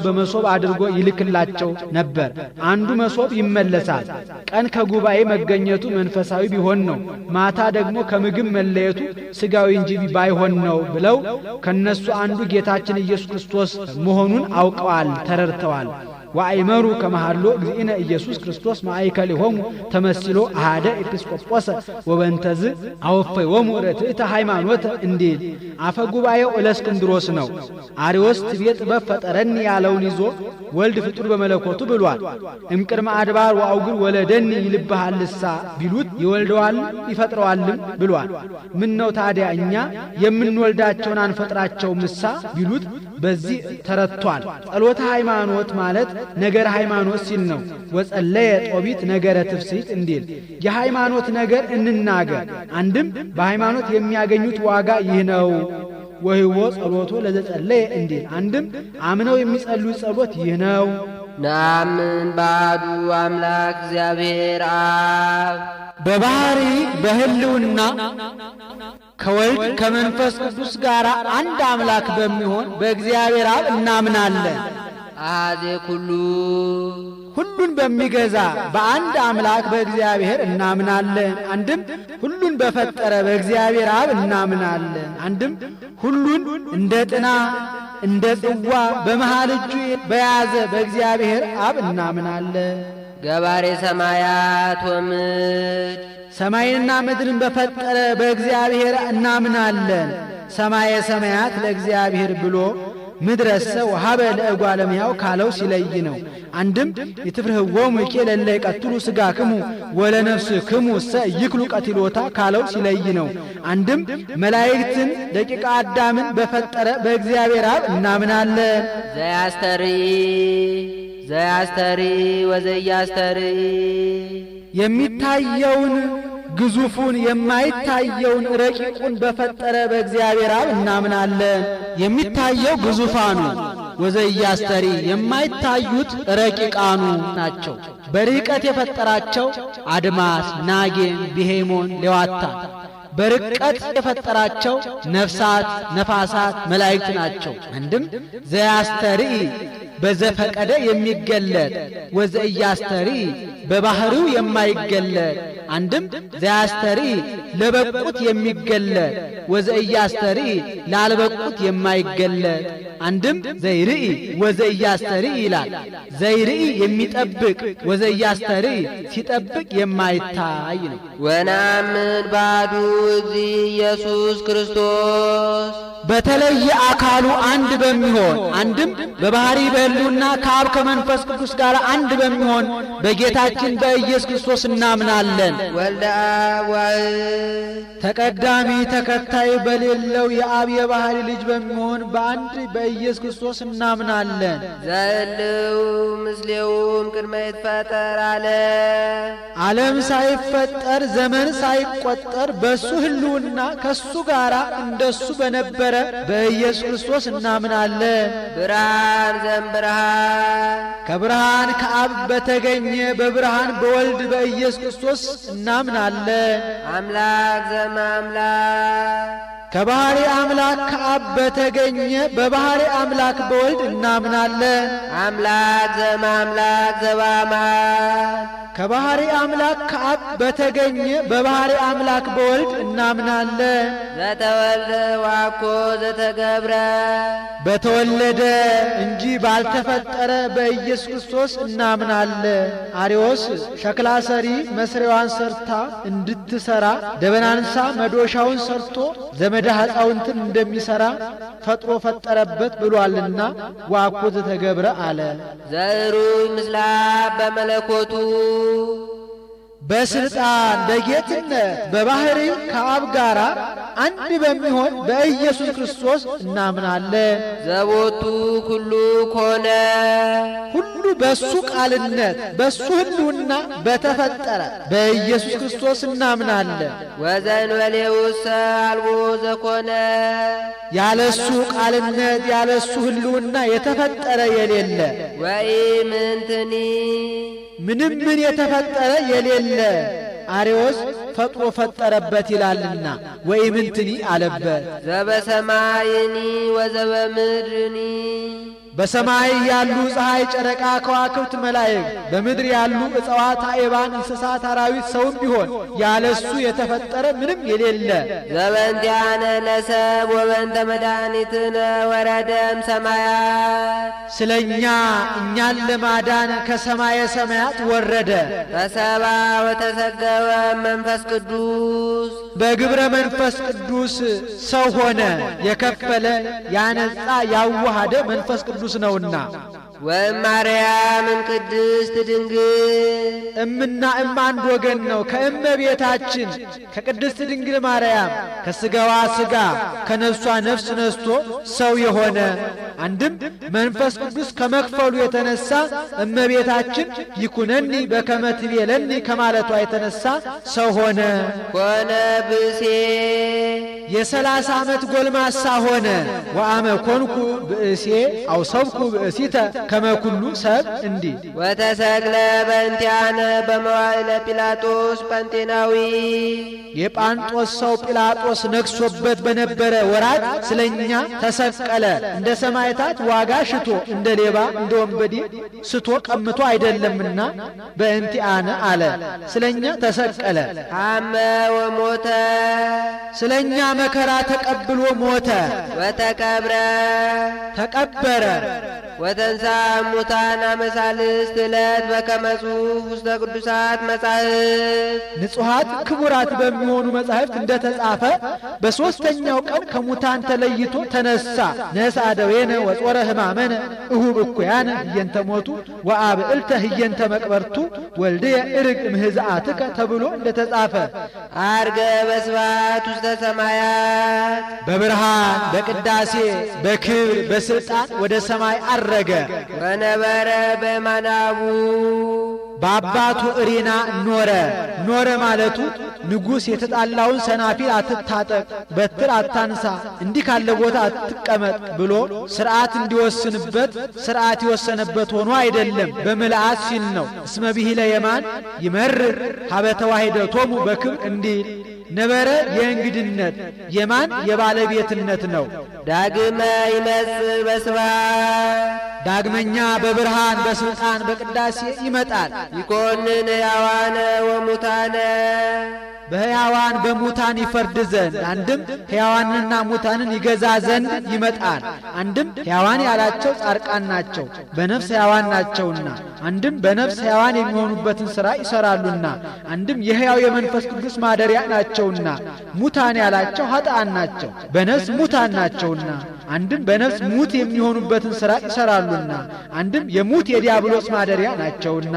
Speaker 2: በመሶብ አድርጎ ይልክላቸው ነበር። አንዱ መሶብ ይመለሳል። ቀን ከጉባኤ መገኘቱ መንፈሳዊ ቢሆን ነው፣ ማታ ደግሞ ከምግብ መለየቱ ስጋዊ እንጂ ባይሆን ነው ብለው ከነሱ አንዱ ጌታችን ኢየሱስ ክርስቶስ መሆኑን አውቀዋል፣ ተረድተዋል። ወአይመሩ ከመሃሎ እግዚእነ ኢየሱስ ክርስቶስ ማእከሊሆሙ ተመስሎ አሐደ ኤጲስቆጶስ ወበንተዝ አወፈዮሙ ርትዕተ ሃይማኖት እንዲል አፈ ጉባኤው እለእስክንድሮስ ነው። አርዮስ ትቤ ጥበብ ፈጠረኒ ያለውን ይዞ ወልድ ፍጡር በመለኮቱ ብሏል። እምቅድመ አድባር ወአውግር ወለደኒ ይልብሃልሳ ቢሉት ይወልደዋል ይፈጥረዋልም ብሏል። ምን ነው ታዲያ እኛ የምንወልዳቸውን አንፈጥራቸው ምሳ ቢሉት በዚህ ተረቷል። ጸሎተ ሃይማኖት ማለት ነገረ ሃይማኖት ሲል ነው። ወጸለየ ጦቢት ነገረ ትፍስሕት እንዲል የሃይማኖት ነገር እንናገር። አንድም በሃይማኖት የሚያገኙት ዋጋ ይህ ነው። ወህይወ ጸሎቶ ለዘጸለየ እንዲል አንድም አምነው የሚጸልዩ ጸሎት ይህ ነው።
Speaker 1: ነአምን በአሐዱ አምላክ እግዚአብሔር አብ
Speaker 2: በባህሪ በህልውና ከወልድ ከመንፈስ ቅዱስ ጋር አንድ አምላክ በሚሆን በእግዚአብሔር አብ እናምናለን።
Speaker 1: አሐዜ ኩሉ
Speaker 2: ሁሉን በሚገዛ በአንድ አምላክ በእግዚአብሔር እናምናለን። አንድም ሁሉን በፈጠረ በእግዚአብሔር አብ እናምናለን። አንድም ሁሉን እንደ ጥና እንደ ጽዋ በመሃል እጁ በያዘ በእግዚአብሔር አብ እናምናለን።
Speaker 1: ገባሬ ሰማያት ወምድር
Speaker 2: ሰማይንና ምድርን በፈጠረ በእግዚአብሔር እናምናለን። ሰማየ ሰማያት ለእግዚአብሔር ብሎ ምድረሰ ወሀበ ለእጓለ እመሕያው ካለው ሲለይ ነው። አንድም ይትፍርህዎሙ ይቄ ለእለ ይቀትሉ ሥጋክሙ ወለነፍስክሙ እሰ ይክሉ ቀቲሎታ ካለው ሲለይ ነው። አንድም መላእክትን ደቂቀ አዳምን በፈጠረ በእግዚአብሔር አብ እናምናለን።
Speaker 1: ዘያስተሪ ወዘያስተሪ
Speaker 2: የሚታየውን ግዙፉን የማይታየውን ረቂቁን በፈጠረ በእግዚአብሔር አብ እናምናለን። የሚታየው ግዙፋኑ ወዘያስተሪ የማይታዩት ረቂቃኑ ናቸው። በርቀት የፈጠራቸው አድማስ፣ ናጌን፣ ቢሄሞን፣ ሌዋታን በርቀት የፈጠራቸው ነፍሳት፣ ነፋሳት፣ መላእክት ናቸው። አንድም ዘያስተሪ በዘፈቀደ የሚገለጥ ወዘያስተሪ በባህሪው የማይገለጥ አንድም ዘያስተሪ ለበቁት የሚገለጥ ወዘያስተሪ ላልበቁት የማይገለጥ አንድም ዘይርኢ ወዘያስተሪ ይላል። ዘይርኢ የሚጠብቅ ወዘያስተሪ ሲጠብቅ የማይታይ ነው።
Speaker 1: ወነአምን በአሐዱ እግዚእ ኢየሱስ ክርስቶስ
Speaker 2: በተለየ አካሉ አንድ በሚሆን አንድም በባህሪ በሕልውና ከአብ ከመንፈስ ቅዱስ ጋር አንድ በሚሆን በጌታችን በኢየሱስ ክርስቶስ እናምናለን።
Speaker 1: ወልደ አብ ዋሕድ
Speaker 2: ተቀዳሚ ተከታይ በሌለው የአብ የባህሪ ልጅ በሚሆን በአንድ በኢየሱስ ክርስቶስ እናምናለን።
Speaker 1: ዘእልው ምስሌውም ቅድመ ይትፈጠር
Speaker 2: ዓለም ሳይፈጠር ዘመን ሳይቆጠር በሱ ሕልውና ከሱ ጋር እንደሱ በነበረ በኢየሱስ ክርስቶስ እናምናለን።
Speaker 1: ብርሃን ዘእምብርሃን
Speaker 2: ከብርሃን ከአብ በተገኘ በብርሃን በወልድ በኢየሱስ ክርስቶስ እናምናለን።
Speaker 1: አምላክ ዘእምአምላክ
Speaker 2: ከባህሪ አምላክ ከአብ በተገኘ በባህሪ አምላክ በወልድ እናምናለን።
Speaker 1: አምላክ ዘእምአምላክ ዘበአማን
Speaker 2: ከባህሪ አምላክ ከአብ በተገኘ በባህሪ አምላክ በወልድ እናምናለን።
Speaker 1: ዘተወልደ ዋኮ ዘተገብረ
Speaker 2: በተወለደ እንጂ ባልተፈጠረ በኢየሱስ ክርስቶስ እናምናለን። አርዮስ ሸክላ ሰሪ መስሪያዋን ሰርታ እንድትሰራ ደበናንሳ መዶሻውን ሰርቶ ዘመደ ሕፃውንትን እንደሚሰራ ፈጥሮ ፈጠረበት ብሏልና ዋኮ ዘተገብረ አለ።
Speaker 1: ዘዕሩይ ምስለ አብ በመለኮቱ
Speaker 2: በስልጣን በጌትነት በባህሪ ከአብ ጋር አንድ በሚሆን በኢየሱስ ክርስቶስ እናምናለን።
Speaker 1: ዘቦቱ ኩሉ ኮነ
Speaker 2: ሁሉ በሱ ቃልነት በሱ ሕልውና በተፈጠረ በኢየሱስ ክርስቶስ እናምናለን።
Speaker 1: ወዘእንበሌውሰ አልቦ ዘኮነ
Speaker 2: ያለሱ ቃልነት ያለሱ ሕልውና የተፈጠረ የሌለ
Speaker 1: ወኢምንትኒ
Speaker 2: ምንም ምን የተፈጠረ የሌለ አርዮስ ፈጥሮ ፈጠረበት ይላልና ወኢምንትኒ አለበት።
Speaker 1: ዘበሰማይኒ ወዘበምድርኒ
Speaker 2: በሰማይ ያሉ ፀሐይ፣ ጨረቃ፣ ከዋክብት፣ መላእክት፣ በምድር ያሉ እጽዋት፣ አይባን፣ እንስሳት፣ አራዊት፣ ሰውም ቢሆን ያለሱ የተፈጠረ ምንም የሌለ
Speaker 1: ዘበንቲአነ ለሰብ ወበንተ መድኃኒትነ ወረደም ሰማያት
Speaker 2: ስለኛ እኛን ለማዳን ከሰማየ ሰማያት ወረደ።
Speaker 1: ተሰባ ወተሰገወ መንፈስ ቅዱስ
Speaker 2: በግብረ መንፈስ ቅዱስ ሰው ሆነ። የከፈለ ያነጻ ያዋሃደ መንፈስ ቅዱስ ነውና።
Speaker 1: ወማርያም ቅድስት ድንግል
Speaker 2: እምና አንድ ወገን ነው። ከእመቤታችን ከቅድስት ድንግል ማርያም ከስጋዋ ስጋ ከነፍሷ ነፍስ ነስቶ ሰው የሆነ አንድም መንፈስ ቅዱስ ከመክፈሉ የተነሳ እመቤታችን ይኩነኒ በከመ ትቤለኒ ከማለቷ የተነሳ ሰው ሆነ።
Speaker 1: ኮነ ብእሴ
Speaker 2: የ30 ዓመት ጎልማሳ ሆነ። ወአመ ኮንኩ ብእሴ አውሰብኩ ብእሲተ ከመኩሉ ሰብ እንዲህ
Speaker 1: ወተሰቅለ በእንቲአነ በመዋዕለ ጲላጦስ ጳንጤናዊ
Speaker 2: የጳንጦስ ሰው ጲላጦስ ነግሶበት በነበረ ወራት ስለኛ ተሰቀለ። እንደ ሰማዕታት ዋጋ ሽቶ እንደ ሌባ እንደ ወንበዴ ስቶ ቀምቶ አይደለምና በእንቲአነ አለ። ስለኛ ተሰቀለ።
Speaker 1: አመ ወሞተ
Speaker 2: ስለኛ መከራ ተቀብሎ ሞተ።
Speaker 1: ወተቀብረ
Speaker 2: ተቀበረ።
Speaker 1: ወተንሳ ሙታን አመሳልስት ዕለት በከመ ጽሑፍ ውስተ ቅዱሳት መጻሕፍት
Speaker 2: ንጹሐት ክቡራት በሚሆኑ መጻሕፍት እንደተጻፈ በሦስተኛው ቀን ከሙታን ተለይቶ ተነሳ። ነሣ ደዌነ ወጾረ ሕማመነ እሁብ እኩያነ ህየንተ ሞቱ ወአብዕልተ ህየንተ መቅበርቱ ወልድየ ዕርግ እምህዝአትከ ተብሎ እንደተጻፈ
Speaker 1: አርገ በስብሐት ውስተ ሰማያት
Speaker 2: በብርሃን በቅዳሴ በክብር በስልጣን ወደ ሰማይ አረገ።
Speaker 1: ወነበረ በማናቡ
Speaker 2: በአባቱ እሪና ኖረ። ኖረ ማለቱ ንጉሥ የተጣላውን ሰናፊል አትታጠቅ፣ በትር አታንሳ፣ እንዲህ ካለ ቦታ አትቀመጥ ብሎ ሥርዓት እንዲወስንበት ሥርዓት የወሰነበት ሆኖ አይደለም፣ በምልአት ሲል ነው። እስመ ብሂለ የማን ይመርር ሀበ ተዋሂደቶሙ በክብር እንዲል ነበረ የእንግድነት የማን የባለቤትነት ነው።
Speaker 1: ዳግመ ይመጽእ በስብሐት
Speaker 2: ዳግመኛ በብርሃን በስልጣን በቅዳሴ ይመጣል።
Speaker 1: ይኮንን ሕያዋነ ወሙታነ
Speaker 2: በሕያዋን በሙታን ይፈርድ ዘንድ አንድም ሕያዋንና ሙታንን ይገዛ ዘንድ ይመጣል። አንድም ሕያዋን ያላቸው ጻድቃን ናቸው፣ በነፍስ ሕያዋን ናቸውና። አንድም በነፍስ ሕያዋን የሚሆኑበትን ሥራ ይሠራሉና። አንድም የሕያው የመንፈስ ቅዱስ ማደሪያ ናቸውና። ሙታን ያላቸው ኃጥአን ናቸው፣ በነፍስ ሙታን ናቸውና። አንድም በነፍስ ሙት የሚሆኑበትን ሥራ ይሠራሉና። አንድም የሙት የዲያብሎስ ማደሪያ ናቸውና።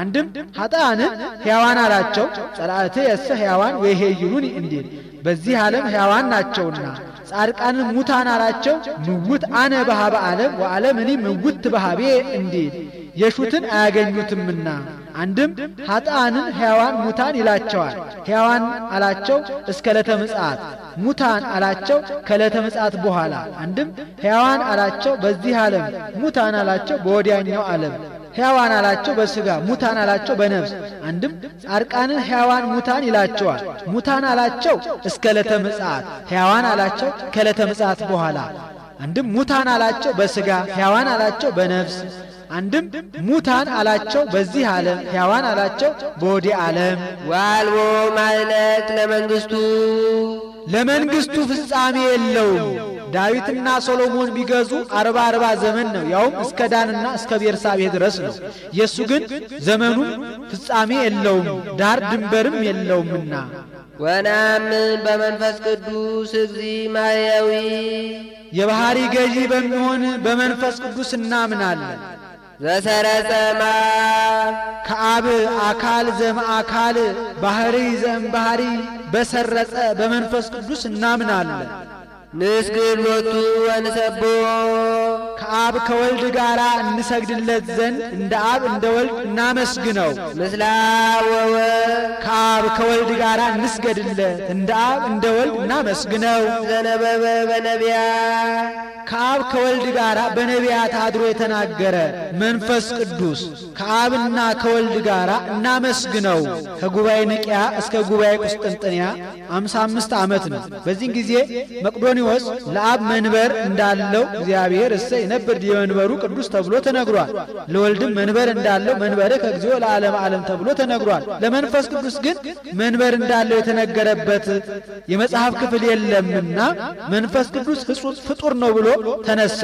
Speaker 2: አንድም ኃጥአንን ሕያዋን አላቸው፣ ጸላእት የሰ ሕያዋን ወይሄይሉኒ እንዲል በዚህ ዓለም ሕያዋን ናቸውና። ጻድቃንን ሙታን አላቸው፣ ምውት አነ በሃበ ዓለም ወዓለም እኔ ምውት በሃቤ እንዲል የሹትን አያገኙትምና። አንድም ኃጥአንን ሕያዋን ሙታን ይላቸዋል። ሕያዋን አላቸው እስከ ዕለተ ምጽአት፣ ሙታን አላቸው ከዕለተ ምጽአት በኋላ። አንድም ሕያዋን አላቸው በዚህ ዓለም፣ ሙታን አላቸው በወዲያኛው ዓለም። ሕያዋን አላቸው በሥጋ፣ ሙታን አላቸው በነፍስ። አንድም ጻድቃንን ሕያዋን ሙታን ይላቸዋል። ሙታን አላቸው እስከ ዕለተ ምጽአት፣ ሕያዋን አላቸው ከዕለተ ምጽአት በኋላ። አንድም ሙታን አላቸው በሥጋ፣ ሕያዋን አላቸው በነፍስ። አንድም ሙታን አላቸው በዚህ ዓለም፣ ሕያዋን አላቸው በወዲህ ዓለም።
Speaker 1: ወአልቦ ማዕለት ለመንግሥቱ
Speaker 2: ለመንግሥቱ ፍጻሜ የለውም። ዳዊትና ሶሎሞን ቢገዙ 40 ዘመን ነው፣ ያውም እስከ ዳንና እስከ ቤርሳቤህ ድረስ ነው። የእሱ ግን ዘመኑም ፍጻሜ የለውም፣ ዳር ድንበርም የለውምና።
Speaker 1: ወነአምን በመንፈስ ቅዱስ እግዚእ ማሕየዊ
Speaker 2: የባሕሪ ገዢ በሚሆን በመንፈስ ቅዱስ እናምናለን።
Speaker 1: ዘሰረጸ እምአብ
Speaker 2: ከአብ አካል ዘእምአካል ባሕሪ ዘእምባሕሪ በሰረጸ በመንፈስ ቅዱስ እናምናለን።
Speaker 1: ንስግድ ሎቱ ወንሰብሖ
Speaker 2: ከአብ ከወልድ ጋር እንሰግድለት ዘንድ እንደ አብ እንደ ወልድ እናመስግነው።
Speaker 1: ምስለ አብ ወወልድ
Speaker 2: ከአብ ከወልድ ጋር እንስገድለት እንደ አብ እንደ ወልድ እናመስግነው።
Speaker 1: ዘነበበ በነቢያት
Speaker 2: ከአብ ከወልድ ጋር በነቢያት አድሮ የተናገረ መንፈስ ቅዱስ ከአብና ከወልድ ጋር እናመስግነው። ከጉባኤ ንቅያ እስከ ጉባኤ ቁስጥንጥንያ 55 ዓመት ነው። በዚህን ጊዜ መቅዶንዮስ መርቆኒዎስ ለአብ መንበር እንዳለው እግዚአብሔር እሰይ ነበር የመንበሩ ቅዱስ ተብሎ ተነግሯል። ለወልድም መንበር እንዳለው መንበረ ከግዚኦ ለዓለም ዓለም ተብሎ ተነግሯል። ለመንፈስ ቅዱስ ግን መንበር እንዳለው የተነገረበት የመጽሐፍ ክፍል የለምና መንፈስ ቅዱስ ፍጡር ነው ብሎ ተነሳ።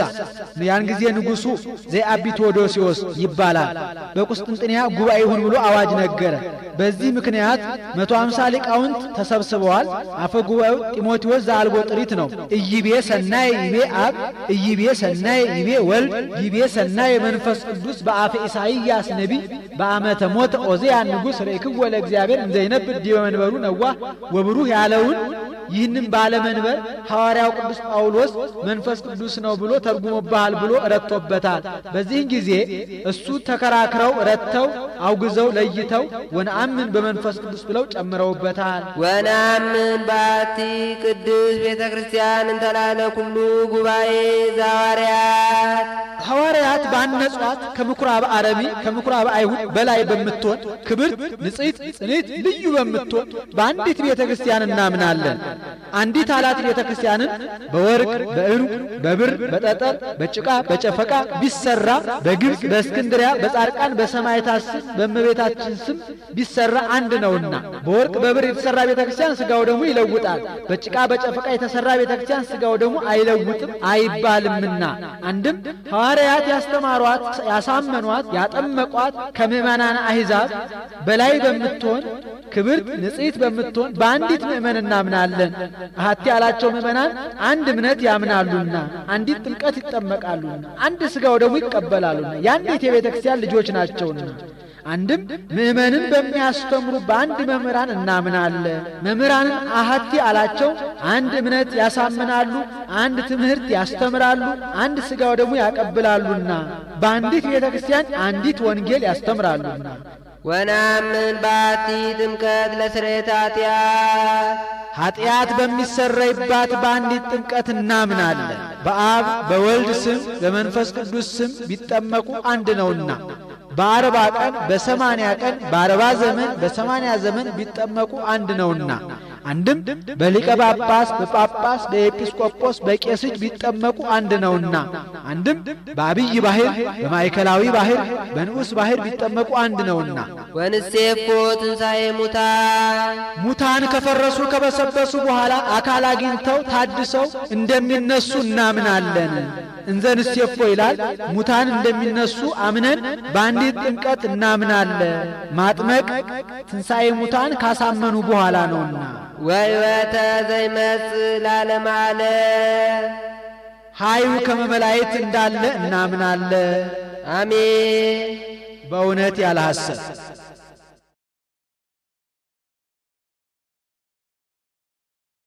Speaker 2: ያን ጊዜ ንጉሡ ዘአቢ ቴዎዶስዮስ ይባላል በቁስጥንጥንያ ጉባኤ ይሁን ብሎ አዋጅ ነገረ። በዚህ ምክንያት 150 ሊቃውንት ተሰብስበዋል። አፈ ጉባኤው ጢሞቴዎስ ዘአልቦ ጥሪት ነው። ኢይቤ ሰናይ ይቤ አብ ኢይቤ ሰናይ ይቤ ወልድ ይቤ ሰናይ መንፈስ ቅዱስ በአፈ ኢሳይያስ ነቢይ በአመተ ሞተ ዖዝያን ንጉሥ ርእይክዎ ለእግዚአብሔር እንዘ ይነብር ዲበ መንበሩ ነዋህ ወብሩህ ያለውን ይህንም ባለመንበር ሐዋርያው ቅዱስ ጳውሎስ መንፈስ ቅዱስ ነው ብሎ ተርጉሞብሃል ብሎ ረቶበታል። በዚህን ጊዜ እሱ ተከራክረው ረተው አውግዘው ለይተው ወነአምን በመንፈስ ቅዱስ ብለው ጨምረውበታል።
Speaker 1: ወነአምን ባቲ ቅድስት ቤተ ክርስቲያን እንተላለ ኩሉ ጉባኤ ዘሐዋርያት
Speaker 2: ሐዋርያት ባነጿት ከምኩራብ አረሚ ከምኩራብ አይሁድ በላይ በምትሆን ክብርት ንጽሕት ጽኔት ልዩ በምትሆን በአንዲት ቤተ ክርስቲያን እናምናለን። አንዲት አላት ቤተ ክርስቲያንን በወርቅ በዕንቁ በብር በጠጠር በጭቃ በጨፈቃ ቢሰራ በግብጽ በእስክንድሪያ በጻርቃን በሰማዕታት ስም በእመቤታችን ስም ቢሰራ አንድ ነውና በወርቅ በብር የተሰራ ቤተ ክርስቲያን ሥጋው ደግሞ ይለውጣል። በጭቃ በጨፈቃ የተሰራ ቤተ ክርስቲያን ሥጋው ደግሞ አይለውጥም አይባልምና አንድም ሐዋርያት ያስተማሯት ያሳመኗት ያጠመቋት ከምእመናን አሕዛብ በላይ በምትሆን ክብርት ንጽሕት በምትሆን በአንዲት ምእመን እናምናለን። አሐቲ ያላቸው ምእመናን አንድ እምነት ያምናሉና አንዲት ጥምቀት ይጠመቃሉና አንድ ሥጋው ደግሞ ይቀበላሉና የአንዲት የቤተ ክርስቲያን ልጆች ናቸውና አንድም ምእመንን በሚያስተምሩ በአንድ መምህራን እናምናለን። መምህራንን አሐቲ አላቸው አንድ እምነት ያሳምናሉ፣ አንድ ትምህርት ያስተምራሉ፣ አንድ ሥጋው ደግሞ ያቀብላሉና በአንዲት ቤተ ክርስቲያን አንዲት ወንጌል ያስተምራሉና
Speaker 1: ወነአምን ባቲ ጥምቀት ለስርየተ ኃጢአት
Speaker 2: ኃጢአት በሚሰረይባት በአንዲት ጥምቀት እናምናለን። በአብ በወልድ ስም በመንፈስ ቅዱስ ስም ቢጠመቁ አንድ ነውና በ40 ቀን በ80 ቀን በ40 ዘመን በ80 ዘመን ቢጠመቁ አንድ ነውና አንድም በሊቀ ጳጳስ በጳጳስ በኤጲስቆጶስ በቄስ እጅ ቢጠመቁ አንድ ነውና አንድም በአብይ ባሕር በማዕከላዊ ባሕር በንዑስ ባሕር ቢጠመቁ አንድ ነውና
Speaker 1: ወንሴፎ ትንሣኤ
Speaker 2: ሙታን ከፈረሱ ከበሰበሱ በኋላ አካል አግኝተው ታድሰው እንደሚነሱ እናምናለን። እንዘ ንሴፎ ይላል። ሙታን እንደሚነሱ አምነን በአንዲት ጥምቀት እናምናለን። ማጥመቅ ትንሣኤ ሙታን ካሳመኑ በኋላ ነውና
Speaker 1: ወሕይወተ ዘይመጽእ ለዓለመ ዓለም
Speaker 2: ኃይሉ ከመመላእክት እንዳለ እናምናለን።
Speaker 1: አሜን።
Speaker 2: በእውነት ያለ ሐሰት